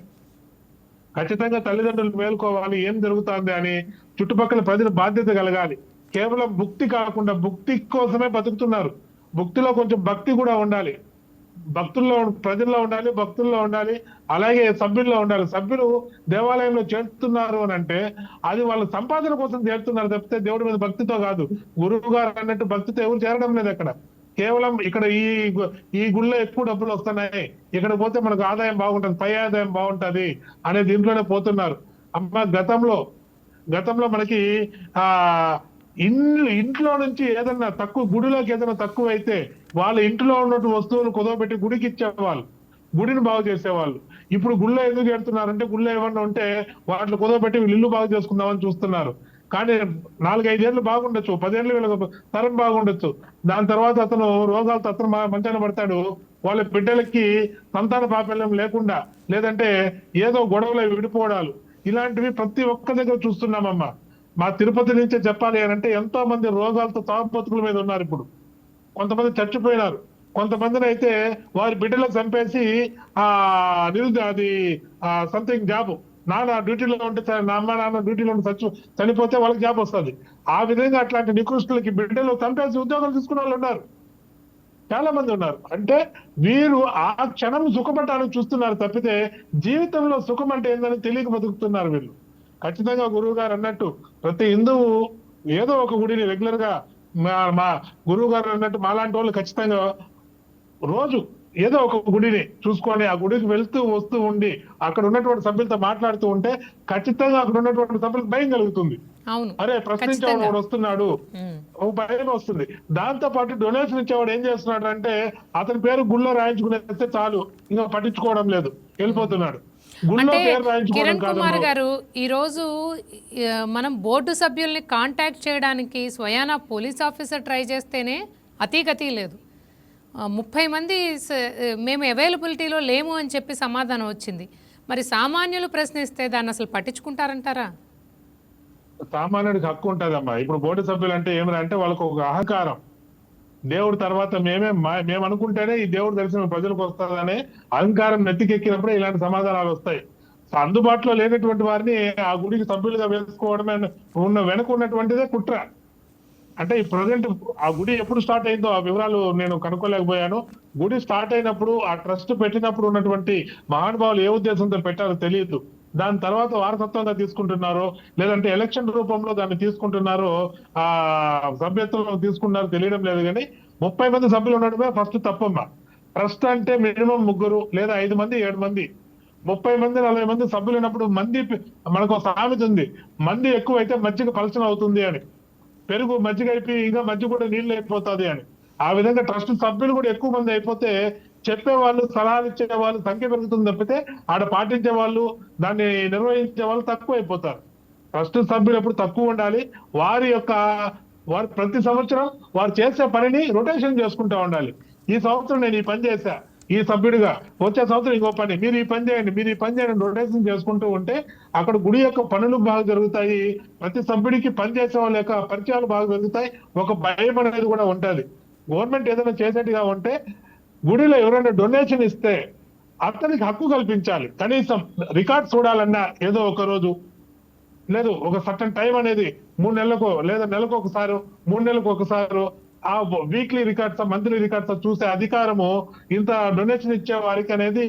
ఖచ్చితంగా తల్లిదండ్రులు మేల్కోవాలి, ఏం జరుగుతుంది అని చుట్టుపక్కల ప్రజల బాధ్యత కలగాలి. కేవలం భక్తి కాకుండా భక్తి కోసమే బతుకుతున్నారు. భక్తిలో కొంచెం భక్తి కూడా ఉండాలి. ప్రజల్లో ఉండాలి, భక్తుల్లో ఉండాలి, అలాగే సభ్యుల్లో ఉండాలి. సభ్యులు దేవాలయంలో చేరుతున్నారు అని అంటే అది వాళ్ళ సంపాదన కోసం చేరుతున్నారు తప్పితే దేవుడి మీద భక్తితో కాదు. గురువు గారు అన్నట్టు భక్తితో ఎవరు చేరడం లేదు అక్కడ. కేవలం ఇక్కడ ఈ గుళ్ళో ఎక్కువ డబ్బులు వస్తున్నాయి, ఇక్కడ పోతే మనకు ఆదాయం బాగుంటది, పై ఆదాయం బాగుంటది అనే దీంట్లోనే పోతున్నారు. అమ్మ గతంలో మనకి ఇంట్లో నుంచి ఏదన్నా తక్కువ, గుడిలోకి ఏదైనా తక్కువ అయితే వాళ్ళ ఇంట్లో ఉన్నట్టు వస్తువులు కుదవబెట్టి గుడికి ఇచ్చేవాళ్ళు, గుడిని బాగు చేసేవాళ్ళు. ఇప్పుడు గుళ్ళో ఎందుకు చేరుతున్నారంటే గుళ్ళో ఏమన్నా ఉంటే వాటిని కుదవబెట్టి వీళ్ళు ఇల్లు బాగు చేసుకుందామని చూస్తున్నారు. కానీ 4-5 ఏళ్ళు బాగుండొచ్చు, 10 ఏళ్ళు వీళ్ళకి తరం బాగుండొచ్చు. దాని తర్వాత అతను రోగాలతో అతను మంచాన పడతాడు. వాళ్ళ బిడ్డలకి సంతాన పాపల్యం లేకుండా, లేదంటే ఏదో గొడవలు విడిపోవడాలు, ఇలాంటివి ప్రతి ఒక్క దగ్గర చూస్తున్నామమ్మా. మా తిరుపతి నుంచే చెప్పాలి అని అంటే ఎంతో మంది రోగాలతో తాపబతుకుల మీద ఉన్నారు. ఇప్పుడు కొంతమంది చచ్చిపోయినారు, కొంతమందిని అయితే వారి బిడ్డలకు చంపేసి అది సంథింగ్ జాబ్, నాన్న డ్యూటీలో ఉంటే అమ్మ నాన్న డ్యూటీలో ఉంటే చనిపోతే వాళ్ళకి జాబ్ వస్తుంది. ఆ విధంగా అట్లాంటి నికృష్టులకి బిడ్డలు చంపేసి ఉద్యోగాలు తీసుకునే వాళ్ళు ఉన్నారు, చాలా మంది ఉన్నారు. అంటే వీరు ఆ క్షణం సుఖపడటానికి చూస్తున్నారు తప్పితే జీవితంలో సుఖం అంటే ఏందని తెలియక బతుకుతున్నారు వీళ్ళు. ఖచ్చితంగా గురువు గారు అన్నట్టు ప్రతి హిందువు ఏదో ఒక గుడిని రెగ్యులర్ గా, మా గురువు గారు అన్నట్టు మాలాంటి వాళ్ళు ఖచ్చితంగా రోజు ఏదో ఒక గుడిని చూసుకొని ఆ గుడికి వెళ్తూ వస్తూ ఉండి అక్కడ ఉన్నటువంటి సభ్యులతో మాట్లాడుతూ ఉంటే ఖచ్చితంగా అక్కడ ఉన్నటువంటి సభ్యులకు భయం కలుగుతుంది. అరే ప్రశ్నించేవాడు వస్తున్నాడు, ఒక భయం వస్తుంది. దాంతో పాటు డొనేషన్ ఇచ్చేవాడు ఏం చేస్తున్నాడు అంటే అతని పేరు గుళ్ళో రాయించుకునేస్తే చాలు, ఇంకా పట్టించుకోవడం లేదు, వెళ్ళిపోతున్నాడు. అంటే కిరణ్ కుమార్ గారు, ఈరోజు మనం బోర్డు సభ్యుల్ని కాంటాక్ట్ చేయడానికి స్వయానా పోలీస్ ఆఫీసర్ ట్రై చేస్తేనే అతీగతి లేదు. 30 మంది మేము అవైలబిలిటీలో లేము అని చెప్పి సమాధానం వచ్చింది. మరి సామాన్యులు ప్రశ్నిస్తే దాన్ని అసలు పట్టించుకుంటారంటారా? సామాన్యుడికి హక్కు ఉంటుందమ్మా. ఇప్పుడు బోర్డు సభ్యులు అంటే ఏమని అంటే వాళ్ళకు ఒక అహంకారం, దేవుడి తర్వాత మేము అనుకుంటేనే ఈ దేవుడు దర్శనం ప్రజలకు వస్తుందనే అహంకారం నెత్తికెక్కినప్పుడే ఇలాంటి సమాధానాలు వస్తాయి. సో అందుబాటులో లేనటువంటి వారిని ఆ గుడికి సభ్యులుగా వేసుకోవడమే వెనక ఉన్నటువంటిదే కుట్ర. అంటే ఈ ప్రజెంట్ ఆ గుడి ఎప్పుడు స్టార్ట్ అయిందో ఆ వివరాలు నేను కనుక్కోలేకపోయాను. గుడి స్టార్ట్ అయినప్పుడు ఆ ట్రస్ట్ పెట్టినప్పుడు ఉన్నటువంటి మహానుభావులు ఏ ఉద్దేశంతో పెట్టారో తెలియదు. దాని తర్వాత వారసత్వంగా తీసుకుంటున్నారో లేదంటే ఎలక్షన్ రూపంలో దాన్ని తీసుకుంటున్నారో ఆ సభ్యత్వం తీసుకున్నారో తెలియడం లేదు. కానీ 30 మంది సభ్యులు ఉండడమే ఫస్ట్ తప్పమ్మా. ట్రస్ట్ అంటే మినిమం 3 లేదా 5 మంది 7 మంది, 30 మంది 40 మంది సభ్యులు ఉన్నప్పుడు మనకు ఒక సామెత ఉంది, మంది ఎక్కువైతే మజ్జిగ పలచన అవుతుంది అని. పెరుగు మజ్జిగ అయిపోయి ఇంకా మజ్జిగ కూడా నీళ్ళు అయిపోతుంది అని. ఆ విధంగా ట్రస్ట్ సభ్యులు కూడా ఎక్కువ మంది అయిపోతే చెప్పేవాళ్ళు, సలహాలు ఇచ్చే వాళ్ళు సంఖ్య పెరుగుతుంది తప్పితే ఆడ పాటించే వాళ్ళు, దాన్ని నిర్వహించే వాళ్ళు తక్కువ అయిపోతారు. ట్రస్ట్ సభ్యులు ఎప్పుడు తక్కువ ఉండాలి. వారు ప్రతి సంవత్సరం వారు చేసే పనిని రొటేషన్ చేసుకుంటూ ఉండాలి. ఈ సంవత్సరం నేను ఈ పని చేశా ఈ సభ్యుడిగా, వచ్చే సంవత్సరం ఇంకో పని, మీరు ఈ పని చేయండి రొటేషన్ చేసుకుంటూ ఉంటే అక్కడ గుడి యొక్క పనులు బాగా జరుగుతాయి. ప్రతి సభ్యుడికి పని చేసే వాళ్ళ యొక్క పరిచయాలు బాగా జరుగుతాయి. ఒక భయం అనేది కూడా ఉంటది. గవర్నమెంట్ ఏదైనా చేసేట్టుగా ఉంటే గుడిలో ఎవరైనా డొనేషన్ ఇస్తే అతనికి హక్కు కల్పించాలి. కనీసం రికార్డ్ చూడాలన్నా ఏదో ఒక రోజు లేదు, ఒక సర్టన్ టైం అనేది 3 నెలలకు లేదా నెలకు ఒకసారి 3 నెలలకు ఒకసారి ఆ వీక్లీ రికార్డ్స్ మంత్లీ రికార్డ్స్ చూసే అధికారము ఇంత డొనేషన్ ఇచ్చే వారికి అనేది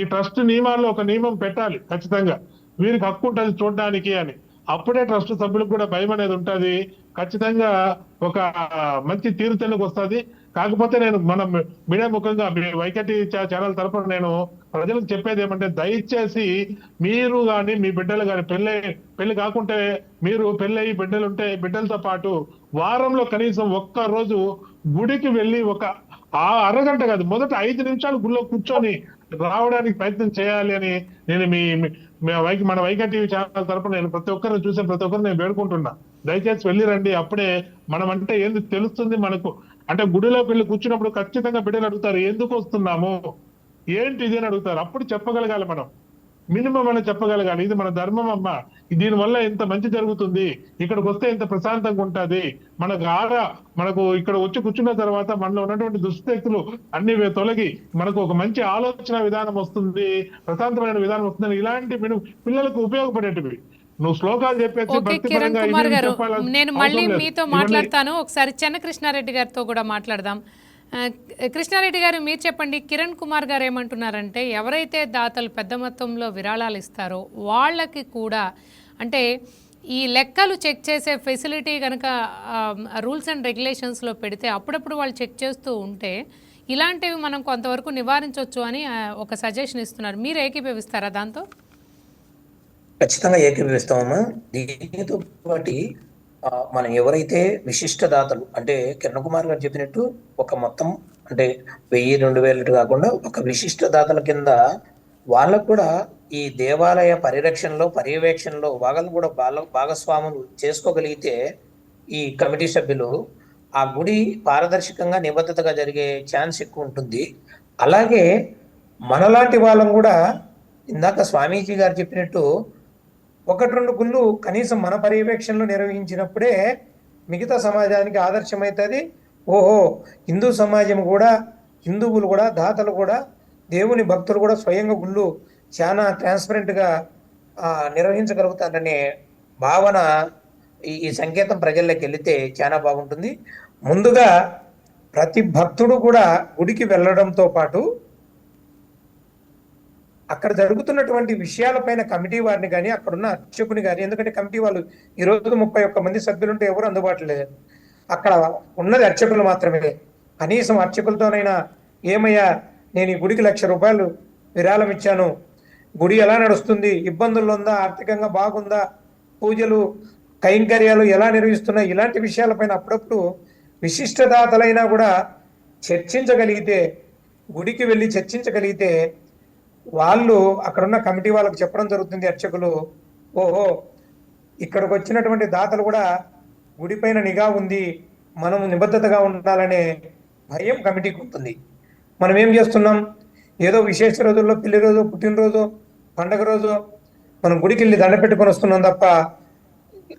ఈ ట్రస్ట్ నియమాల్లో ఒక నియమం పెట్టాలి ఖచ్చితంగా. వీరికి హక్కు ఉంటుంది చూడడానికి అని. అప్పుడే ట్రస్ట్ సభ్యులకు కూడా భయం అనేది ఉంటుంది. ఖచ్చితంగా ఒక మంచి తీరుతెన్నుకు వస్తుంది. కాకపోతే నేను మనం మీడియా ముఖంగా వైకటి ఛానల్ తరఫున నేను ప్రజలకు చెప్పేది ఏమంటే, దయచేసి మీరు కానీ మీ బిడ్డలు కానీ పెళ్లి కాకుంటే మీరు పెళ్ళయి బిడ్డలు ఉంటే బిడ్డలతో పాటు వారంలో కనీసం ఒక్క రోజు గుడికి వెళ్ళి ఒక అరగంట కాదు, మొదట 5 నిమిషాలు గుడిలో కూర్చొని రావడానికి ప్రయత్నం చేయాలి అని నేను మన వైకే టీవీ ఛానల్ తరపున నేను ప్రతి ఒక్కరిని చూసే ప్రతి ఒక్కరిని నేను వేడుకుంటున్నా. దయచేసి వెళ్ళి రండి. అప్పుడే మనం అంటే ఏంది తెలుస్తుంది మనకు. అంటే గుడిలోకి వెళ్ళి కూర్చున్నప్పుడు ఖచ్చితంగా బిడ్డలు అడుగుతారు, ఎందుకు వస్తున్నాము ఏంటి ఇది అని అడుగుతారు. అప్పుడు చెప్పగలగాలి, మనం మినిమం అని చెప్పగలగాలి. ఇది మన ధర్మం అమ్మ, దీని వల్ల ఇంత మంచి జరుగుతుంది, ఇక్కడికి వస్తే ఇంత ప్రశాంతంగా ఉంటది, మనకు ఇక్కడ వచ్చి కూర్చున్న తర్వాత మనలో ఉన్నటువంటి దుష్టశక్తులు అన్ని తొలగి మనకు ఒక మంచి ఆలోచన విధానం వస్తుంది, ప్రశాంతమైన విధానం వస్తుంది. ఇలాంటి పిల్లలకు ఉపయోగపడేటివి. నువ్వు శ్లోకాలు చెప్పేసి ఓకే కిరణ్ కుమార్ గారు, నేను మళ్ళీ మీతో మాట్లాడతాను. ఒకసారి చెన్నకృష్ణారెడ్డి గారితో కూడా మాట్లాడదాం. కృష్ణారెడ్డి గారు, మీరు చెప్పండి. కిరణ్ కుమార్ గారు ఏమంటున్నారంటే, ఎవరైతే దాతలు పెద్ద మొత్తంలో విరాళాలు ఇస్తారో వాళ్ళకి కూడా అంటే ఈ లెక్కలు చెక్ చేసే ఫెసిలిటీ కనుక రూల్స్ అండ్ రెగ్యులేషన్స్లో పెడితే అప్పుడప్పుడు వాళ్ళు చెక్ చేస్తూ ఉంటే ఇలాంటివి మనం కొంతవరకు నివారించవచ్చు అని ఒక సజెషన్ ఇస్తున్నారు. మీరు ఏకీభవిస్తారా దాంతో? ఖచ్చితంగా ఏకీభవిస్తామమ్మా. దీనితో పాటు మనం ఎవరైతే విశిష్ట దాతలు అంటే కిరణ్ కుమార్ గారు చెప్పినట్టు ఒక మొత్తం అంటే 1000-2000 కాకుండా ఒక విశిష్ట దాతల కింద వాళ్ళకు కూడా ఈ దేవాలయ పరిరక్షణలో పర్యవేక్షణలో వాళ్ళను కూడా భాగస్వాములు చేసుకోగలిగితే ఈ కమిటీ సభ్యులు ఆ గుడి పారదర్శకంగా నిబద్ధతగా జరిగే ఛాన్స్ ఎక్కువ ఉంటుంది. అలాగే మనలాంటి వాళ్ళం కూడా ఇందాక స్వామీజీ గారు చెప్పినట్టు 1-2 గుళ్ళు కనీసం మన పర్యవేక్షణలో నిర్వహించినప్పుడే మిగతా సమాజానికి ఆదర్శమవుతుంది. ఓహో, హిందూ సమాజం కూడా, హిందువులు కూడా, దాతలు కూడా, దేవుని భక్తులు కూడా స్వయంగా గుళ్ళు చాలా ట్రాన్స్పరెంట్గా నిర్వహించగలుగుతారనే భావన ఈ సంకేతం ప్రజల్లోకి వెళితే చాలా బాగుంటుంది. ముందుగా ప్రతి భక్తుడు కూడా గుడికి వెళ్ళడంతో పాటు అక్కడ జరుగుతున్నటువంటి విషయాలపైన కమిటీ వారిని కానీ అక్కడున్న అర్చకుని కానీ, ఎందుకంటే కమిటీ వాళ్ళు ఈరోజు 31 మంది సభ్యులుంటే ఎవరు అందుబాటులో లేదు, అక్కడ ఉన్నది అర్చకులు మాత్రమే. కనీసం అర్చకులతోనైనా, ఏమయ్యా నేను ఈ గుడికి 1,00,000 రూపాయలు విరాళం ఇచ్చాను, గుడి ఎలా నడుస్తుంది, ఇబ్బందుల్లో ఉందా, ఆర్థికంగా బాగుందా, పూజలు కైంకర్యాలు ఎలా నిర్వహిస్తున్నాయి, ఇలాంటి విషయాలపైన అప్పుడప్పుడు విశిష్టదాతలైనా కూడా చర్చించగలిగితే, గుడికి వెళ్ళి చర్చించగలిగితే వాళ్ళు అక్కడున్న కమిటీ వాళ్ళకు చెప్పడం జరుగుతుంది. అర్చకులు, ఓహో ఇక్కడికి వచ్చినటువంటి దాతలు కూడా గుడిపైన నిఘా ఉంది, మనం నిబద్ధతగా ఉండాలనే భయం కమిటీకి ఉంటుంది. మనం ఏం చేస్తున్నాం, ఏదో విశేష రోజుల్లో పెళ్లి రోజు, పుట్టినరోజు, పండగ రోజు మనం గుడికి వెళ్ళి దండ పెట్టుకొని వస్తున్నాం తప్ప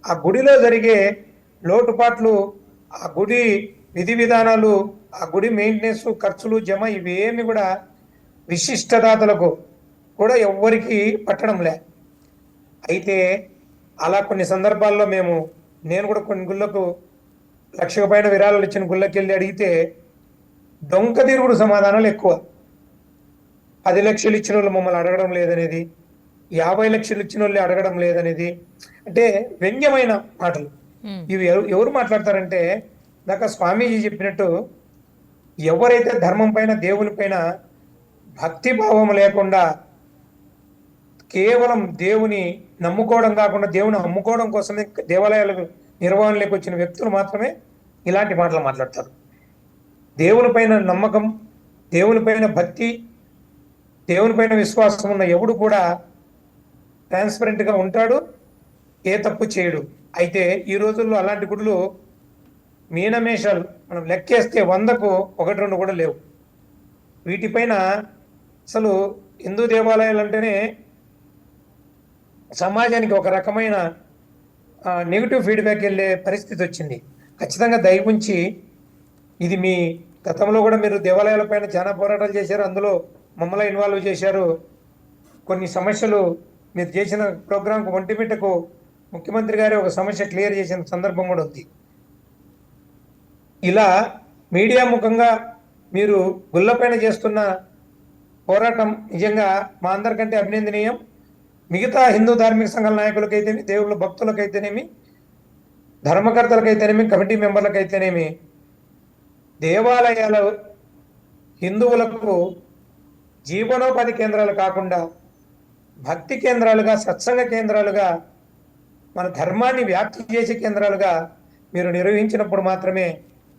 ఆ గుడిలో జరిగే లోటుపాట్లు, ఆ గుడి విధి విధానాలు, ఆ గుడి మెయింటెనెన్స్ ఖర్చులు జమ ఇవేమి కూడా విశిష్టదాతలకు కూడా ఎవ్వరికి పట్టడం లే. అయితే అలా కొన్ని సందర్భాల్లో నేను కూడా కొన్ని గుళ్ళకు 1,00,000 పైన విరాళాలు ఇచ్చిన గుళ్ళకి వెళ్ళి అడిగితే దొంగ తిరుగుడు సమాధానాలు ఎక్కువ. 10 లక్షలు ఇచ్చిన వాళ్ళు మమ్మల్ని అడగడం లేదనేది, 50 లక్షలు ఇచ్చిన వాళ్ళు అడగడం లేదనేది, అంటే వ్యంగ్యమైన మాటలు. ఇవి ఎవరు మాట్లాడతారంటే, నాకు స్వామీజీ చెప్పినట్టు, ఎవరైతే ధర్మం పైన దేవుని పైన భక్తి భావం లేకుండా కేవలం దేవుని నమ్ముకోవడం కాకుండా దేవుని అమ్ముకోవడం కోసమే దేవాలయాలకు నిర్వహణలోకి వచ్చిన వ్యక్తులు మాత్రమే ఇలాంటి మాటలు మాట్లాడతారు. దేవుని పైన నమ్మకం, దేవుని పైన భక్తి, దేవుని పైన విశ్వాసం ఉన్న ఎవడు కూడా ట్రాన్స్పరెంట్ గా ఉంటాడు, ఏ తప్పు చేయడు. అయితే ఈ రోజుల్లో అలాంటి గుడులు మీనమేషాలు మనం లెక్కేస్తే 100కు 1-2 కూడా లేవు. వీటిపైన అసలు హిందూ దేవాలయాలు అంటేనే సమాజానికి ఒక రకమైన నెగిటివ్ ఫీడ్బ్యాక్ వెళ్ళే పరిస్థితి వచ్చింది. ఖచ్చితంగా దయ ఉంచి, ఇది మీ గతంలో కూడా మీరు దేవాలయాల పైన చాలా పోరాటాలు చేశారు, అందులో మమ్మల్ని ఇన్వాల్వ్ చేశారు. కొన్ని సమస్యలు మీరు చేసిన ప్రోగ్రాంకు ఒంటిమిట్టకు ముఖ్యమంత్రి గారి ఒక సమస్య క్లియర్ చేసిన సందర్భం కూడా ఉంది. ఇలా మీడియా ముఖంగా మీరు గుళ్ళపైన చేస్తున్న పోరాటం నిజంగా మా అందరికంటే అభినందనీయం. మిగతా హిందూ ధార్మిక సంఘాల నాయకులకైతేనేమి, దేవుళ్ళ భక్తులకైతేనేమి, ధర్మకర్తలకైతేనేమి, కమిటీ మెంబర్లకైతేనేమి, దేవాలయాలు హిందువులకు జీవనోపాధి కేంద్రాలు కాకుండా భక్తి కేంద్రాలుగా, సత్సంగ కేంద్రాలుగా, మన ధర్మాన్ని వ్యాప్తి చేసే కేంద్రాలుగా మీరు నిర్వహించినప్పుడు మాత్రమే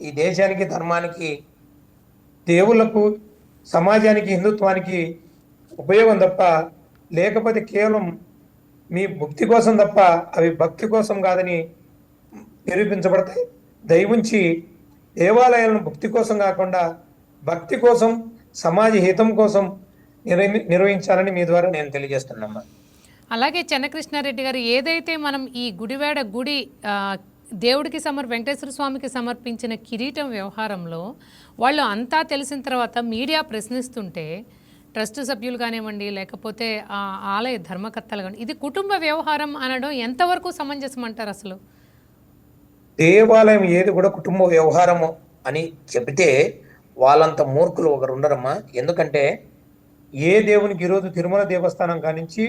ఈ దేశానికి, ధర్మానికి, దేవుళ్లకు, సమాజానికి, హిందుత్వానికి ఉపయోగం తప్ప, లేకపోతే కేవలం మీ భక్తి కోసం తప్ప అవి భక్తి కోసం కాదని నిరూపించబడతాయి. దయవుంచి దేవాలయాలను భక్తి కోసం కాకుండా భక్తి కోసం, సమాజ హితం కోసం నిర్వహించాలని మీ ద్వారా నేను తెలియజేస్తున్నాను. అలాగే చెన్నకృష్ణారెడ్డి గారు, ఏదైతే మనం ఈ గుడివాడ గుడి దేవుడికి వెంకటేశ్వర స్వామికి సమర్పించిన కిరీటం వ్యవహారంలో వాళ్ళు అంతా తెలిసిన తర్వాత మీడియా ప్రశ్నిస్తుంటే, ట్రస్ట్ సభ్యులు కానివ్వండి, లేకపోతే ఆ ఆలయ ధర్మకర్తలు కానీ, ఇది కుటుంబ వ్యవహారం అనడం ఎంతవరకు సమంజసం అంటారు? అసలు దేవాలయం ఏది కూడా కుటుంబ వ్యవహారము అని చెబితే వాళ్ళంత మూర్ఖులు ఒకరు ఉండరమ్మా. ఎందుకంటే ఏ దేవునికి ఈరోజు తిరుమల దేవస్థానం కానించి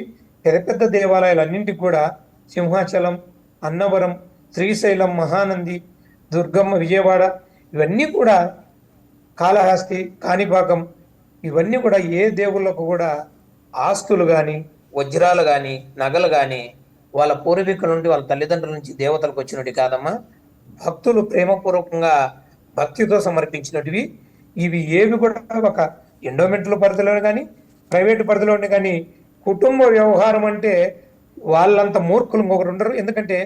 పెద్ద పెద్ద దేవాలయాలు అన్నింటికి కూడా సింహాచలం, అన్నవరం, శ్రీశైలం, మహానంది, దుర్గమ్మ, విజయవాడ, ఇవన్నీ కూడా కాళహస్తి, కాణిపాకం, ఇవన్నీ కూడా ఏ దేవుళ్ళకు కూడా ఆస్తులు కానీ, వజ్రాలు కానీ, నగలు కానీ వాళ్ళ పూర్వీకుల నుండి, వాళ్ళ తల్లిదండ్రుల నుంచి దేవతలకు వచ్చినవి కాదమ్మా. భక్తులు ప్రేమపూర్వకంగా భక్తితో సమర్పించినటివి. ఇవి ఏవి కూడా ఒక ఎండోమెంట్ల పరిధిలోనే కానీ, ప్రైవేటు పరిధిలోనే కానీ కుటుంబ వ్యవహారం అంటే వాళ్ళంత మూర్ఖులు ఇంకొకరు ఉండరు. ఎందుకంటే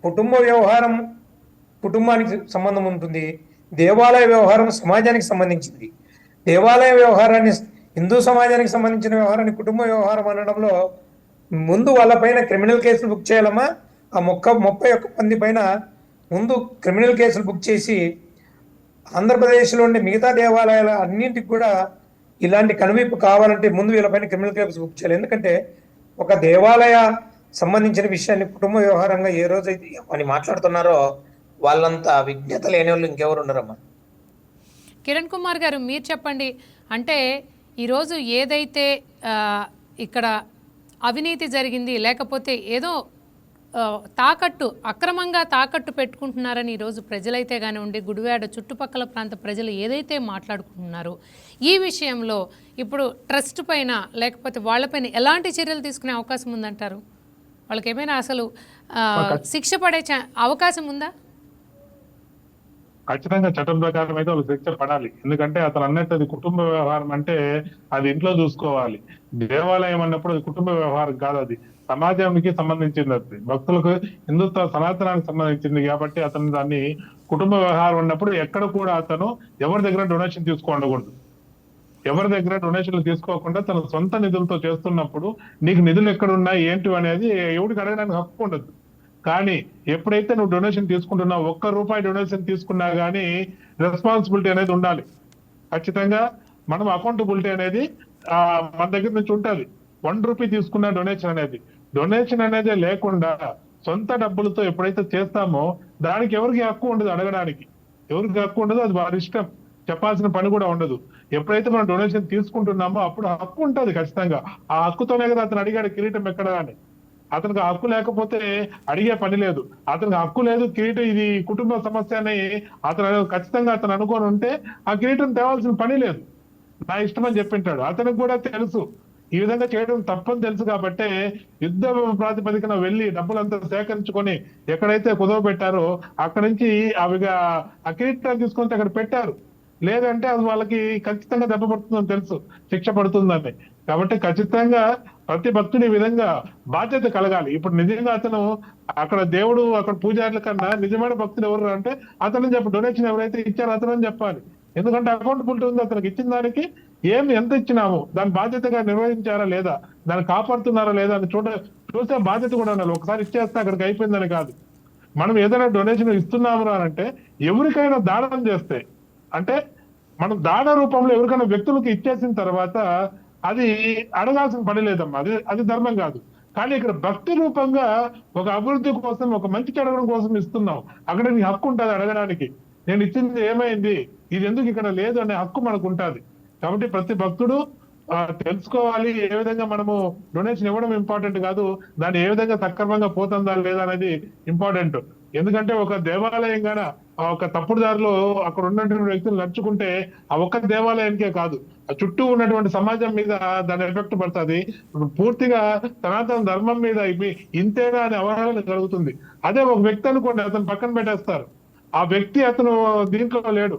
కుటుంబ వ్యవహారం కుటుంబానికి సంబంధం ఉంటుంది, దేవాలయ వ్యవహారం సమాజానికి సంబంధించింది. దేవాలయ వ్యవహారాన్ని, హిందూ సమాజానికి సంబంధించిన వ్యవహారాన్ని కుటుంబ వ్యవహారం అనడంలో ముందు వాళ్ళపైన క్రిమినల్ కేసులు బుక్ చేయాలమ్మా. ఆ 31 మంది పైన ముందు క్రిమినల్ కేసులు బుక్ చేసి ఆంధ్రప్రదేశ్లో ఉండే మిగతా దేవాలయాల అన్నింటికి కూడా ఇలాంటి కనువిప్పు కావాలంటే ముందు వీళ్ళపైన క్రిమినల్ కేసులు బుక్ చేయాలి. ఎందుకంటే ఒక దేవాలయ సంబంధించిన విషయాన్ని కుటుంబ వ్యవహారంగా ఏ రోజైతే అని మాట్లాడుతున్నారో వాళ్ళంతా విజ్ఞత లేని వాళ్ళు ఇంకెవరు ఉండరమ్మా. కిరణ్ కుమార్ గారు, మీరు చెప్పండి. అంటే ఈరోజు ఏదైతే ఇక్కడ అవినీతి జరిగింది, లేకపోతే ఏదో అక్రమంగా తాకట్టు పెట్టుకుంటున్నారని ఈరోజు ప్రజలైతే కానివ్వండి, గుడివాడ చుట్టుపక్కల ప్రాంత ప్రజలు ఏదైతే మాట్లాడుకుంటున్నారో, ఈ విషయంలో ఇప్పుడు ట్రస్ట్ పైన లేకపోతే వాళ్ళపైన ఎలాంటి చర్యలు తీసుకునే అవకాశం ఉందంటారు? వాళ్ళకి ఏమైనా అసలు శిక్ష పడే అవకాశం ఉందా? ఖచ్చితంగా చట్టం ప్రకారం అయితే వాళ్ళు శిక్ష పడాలి. ఎందుకంటే అతను అన్నట్టు అది కుటుంబ వ్యవహారం అంటే అది ఇంట్లో చూసుకోవాలి. దేవాలయం అన్నప్పుడు అది కుటుంబ వ్యవహారం కాదు, అది సమాజానికి సంబంధించింది, అది భక్తులకు, హిందుత్వ సనాతనానికి సంబంధించింది. కాబట్టి అతను దాన్ని కుటుంబ వ్యవహారం ఉన్నప్పుడు ఎక్కడ కూడా అతను ఎవరి దగ్గర డొనేషన్ తీసుకోకూడదు. ఎవరి దగ్గర డొనేషన్లు తీసుకోకుండా తన సొంత నిధులతో చేస్తున్నప్పుడు నీకు నిధులు ఎక్కడున్నాయి ఏంటి అనేది ఎవరికి అడగడానికి హక్కు ఉండదు. కానీ ఎప్పుడైతే నువ్వు డొనేషన్ తీసుకుంటున్నావు, ₹1 డొనేషన్ తీసుకున్నా కానీ రెస్పాన్సిబిలిటీ అనేది ఉండాలి. ఖచ్చితంగా మనం అకౌంటబిలిటీ అనేది మన దగ్గర నుంచి ఉంటుంది. ₹1 తీసుకున్న డొనేషన్ అనేది లేకుండా సొంత డబ్బులతో ఎప్పుడైతే చేస్తామో దానికి ఎవరికి హక్కు ఉండదు, అడగడానికి ఎవరికి హక్కు ఉండదు. అది వారి ఇష్టం, చెప్పాల్సిన పని కూడా ఉండదు. ఎప్పుడైతే మనం డొనేషన్ తీసుకుంటున్నామో అప్పుడు హక్కు ఉంటుంది ఖచ్చితంగా. ఆ హక్కుతోనే కదా అతను అడిగాడు కిరీటం ఎక్కడ అని. అతనికి హక్కు లేకపోతే అడిగే పని లేదు. అతనికి హక్కు లేదు, కిరీటం ఇది కుటుంబ సమస్య అని ఖచ్చితంగా అతను అనుకొని ఉంటే ఆ కిరీటం తేవాల్సిన పని లేదు, నా ఇష్టం అని చెప్పింటాడు. అతనికి కూడా తెలుసు ఈ విధంగా చేయడం తప్పని తెలుసు కాబట్టే యుద్ధ ప్రాతిపదికన వెళ్ళి డబ్బులంతా సేకరించుకొని ఎక్కడైతే కుదవ పెట్టారో అక్కడ నుంచి ఆ కిరీటాన్ని తీసుకొని అక్కడ పెట్టారు. లేదంటే అది వాళ్ళకి ఖచ్చితంగా దెబ్బ పడుతుందని తెలుసు, శిక్ష పడుతుందని. కాబట్టి ఖచ్చితంగా ప్రతి భక్తుడి విధంగా బాధ్యత కలగాలి. ఇప్పుడు నిజంగా అతను అక్కడ దేవుడు అక్కడ పూజారుల కన్నా నిజమైన భక్తుడు ఎవరు అంటే అతను చెప్పి డొనేషన్ ఎవరైతే ఇచ్చారో అతనని చెప్పాలి. ఎందుకంటే అకౌంటబిలిటీ ఉంది, అతనికి ఇచ్చిన దానికి ఎంత ఇచ్చినాము దాని బాధ్యతగా నిర్వహించారా లేదా, దాన్ని కాపాడుతున్నారా లేదా అని చూసే బాధ్యత కూడా ఉండాలి. ఒకసారి ఇచ్చేస్తే అక్కడికి అయిపోయిందని కాదు. మనం ఏదైనా డొనేషన్ ఇస్తున్నాము అంటే ఎవరికైనా దానం చేస్తే, అంటే మనం దాన రూపంలో ఎవరికైనా వ్యక్తులకు ఇచ్చేసిన తర్వాత అది అడగాల్సిన పని లేదమ్మా, అది ధర్మం కాదు. కానీ ఇక్కడ భక్తి రూపంగా ఒక అభివృద్ధి కోసం, ఒక మంచి అడగడం కోసం ఇస్తున్నాం. అక్కడ నీ హక్కు ఉంటుంది అడగడానికి. నేను ఇచ్చింది ఏమైంది, ఇది ఎందుకు ఇక్కడ లేదు అనే హక్కు మనకు ఉంటుంది. కాబట్టి ప్రతి భక్తుడు తెలుసుకోవాలి ఏ విధంగా మనము డొనేషన్ ఇవ్వడం ఇంపార్టెంట్ కాదు, దాన్ని ఏ విధంగా సక్రమంగా పోతుందా లేదా అనేది ఇంపార్టెంట్. ఎందుకంటే ఒక దేవాలయం గాన ఒక తప్పుడు దారిలో అక్కడ ఉన్నటువంటి వ్యక్తులు నడుచుకుంటే ఆ ఒక్క దేవాలయానికే కాదు, ఆ చుట్టూ ఉన్నటువంటి సమాజం మీద దాని ఎఫెక్ట్ పడుతుంది. పూర్తిగా సనాతన ధర్మం మీద ఇంతేనా అనే అవగాహన కలుగుతుంది. అదే ఒక వ్యక్తి అనుకోండి, అతను పక్కన పెట్టేస్తారు. ఆ వ్యక్తి అతను దీంట్లో లేడు,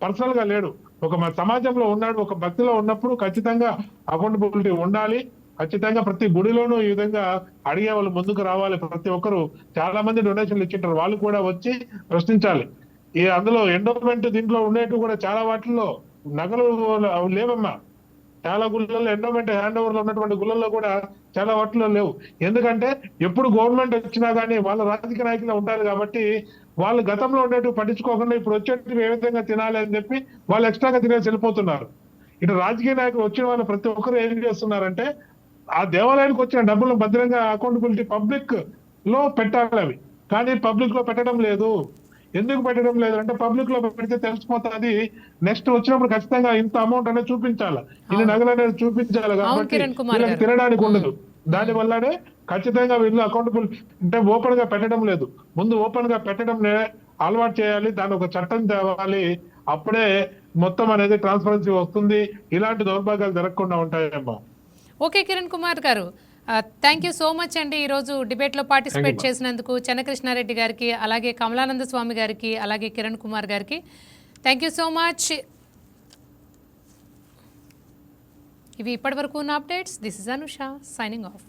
పర్సనల్ గా లేడు, ఒక సమాజంలో ఉన్నాడు. ఒక భక్తిలో ఉన్నప్పుడు ఖచ్చితంగా అకౌంటబిలిటీ ఉండాలి. ఖచ్చితంగా ప్రతి గుడిలోనూ ఈ విధంగా అడిగే వాళ్ళు ముందుకు రావాలి. ప్రతి ఒక్కరు చాలా మంది డొనేషన్లు ఇచ్చింటారు, వాళ్ళు కూడా వచ్చి ప్రశ్నించాలి. అందులో ఎండోమెంట్ దీంట్లో ఉండేవి కూడా చాలా వాటిల్లో నగలు లేవమ్మా. చాలా గుళ్ళల్లో ఎండోమెంట్ హ్యాండ్ ఓవర్ లో ఉన్నటువంటి గుళ్ళల్లో కూడా చాలా వాటిలో లేవు. ఎందుకంటే ఎప్పుడు గవర్నమెంట్ వచ్చినా కానీ వాళ్ళ రాజకీయ నాయకులు ఉంటారు కాబట్టి వాళ్ళు గతంలో ఉండేటివి పట్టించుకోకుండా ఇప్పుడు వచ్చేటివి ఏ విధంగా తినాలి అని చెప్పి వాళ్ళు ఎక్స్ట్రాగా తినేసి వెళ్ళిపోతున్నారు. ఇటు రాజకీయ నాయకులు వచ్చిన వాళ్ళు ప్రతి ఒక్కరు ఏం చేస్తున్నారంటే ఆ దేవాలయానికి వచ్చిన డబ్బులను భద్రంగా అకౌంటబిలిటీ పబ్లిక్ లో పెట్టాలి అవి, కానీ పబ్లిక్ లో పెట్టడం లేదు. ఎందుకు పెట్టడం లేదు అంటే పబ్లిక్ లో పెడితే తెలిసిపోతుంది. నెక్స్ట్ వచ్చినప్పుడు ఖచ్చితంగా ఇంత అమౌంట్ అనేది చూపించాలి, ఇన్ని నగలు అనేది చూపించాలి. కాబట్టి వీళ్ళకి తినడానికి ఉండదు. దాని వల్లనే ఖచ్చితంగా వీళ్ళు అకౌంటబుల్ అంటే ఓపెన్ గా పెట్టడం లేదు. ముందు ఓపెన్ గా పెట్టడం అలవాటు చేయాలి, దాని ఒక చట్టం తేవాలి. అప్పుడే మొత్తం అనేది ట్రాన్స్పరెన్సీ వస్తుంది, ఇలాంటి దౌర్భాగ్యాలు జరగకుండా ఉంటాయేమో. ఓకే కిరణ్ కుమార్ గారు, థ్యాంక్ యూ సో మచ్ అండి. ఈరోజు డిబేట్లో పార్టిసిపేట్ చేసినందుకు చెన్నకృష్ణారెడ్డి గారికి, అలాగే కమలానంద స్వామి గారికి, అలాగే కిరణ్ కుమార్ గారికి థ్యాంక్ యూ సో మచ్. ఇవి ఇప్పటివరకు ఉన్న updates. This is Anusha signing off.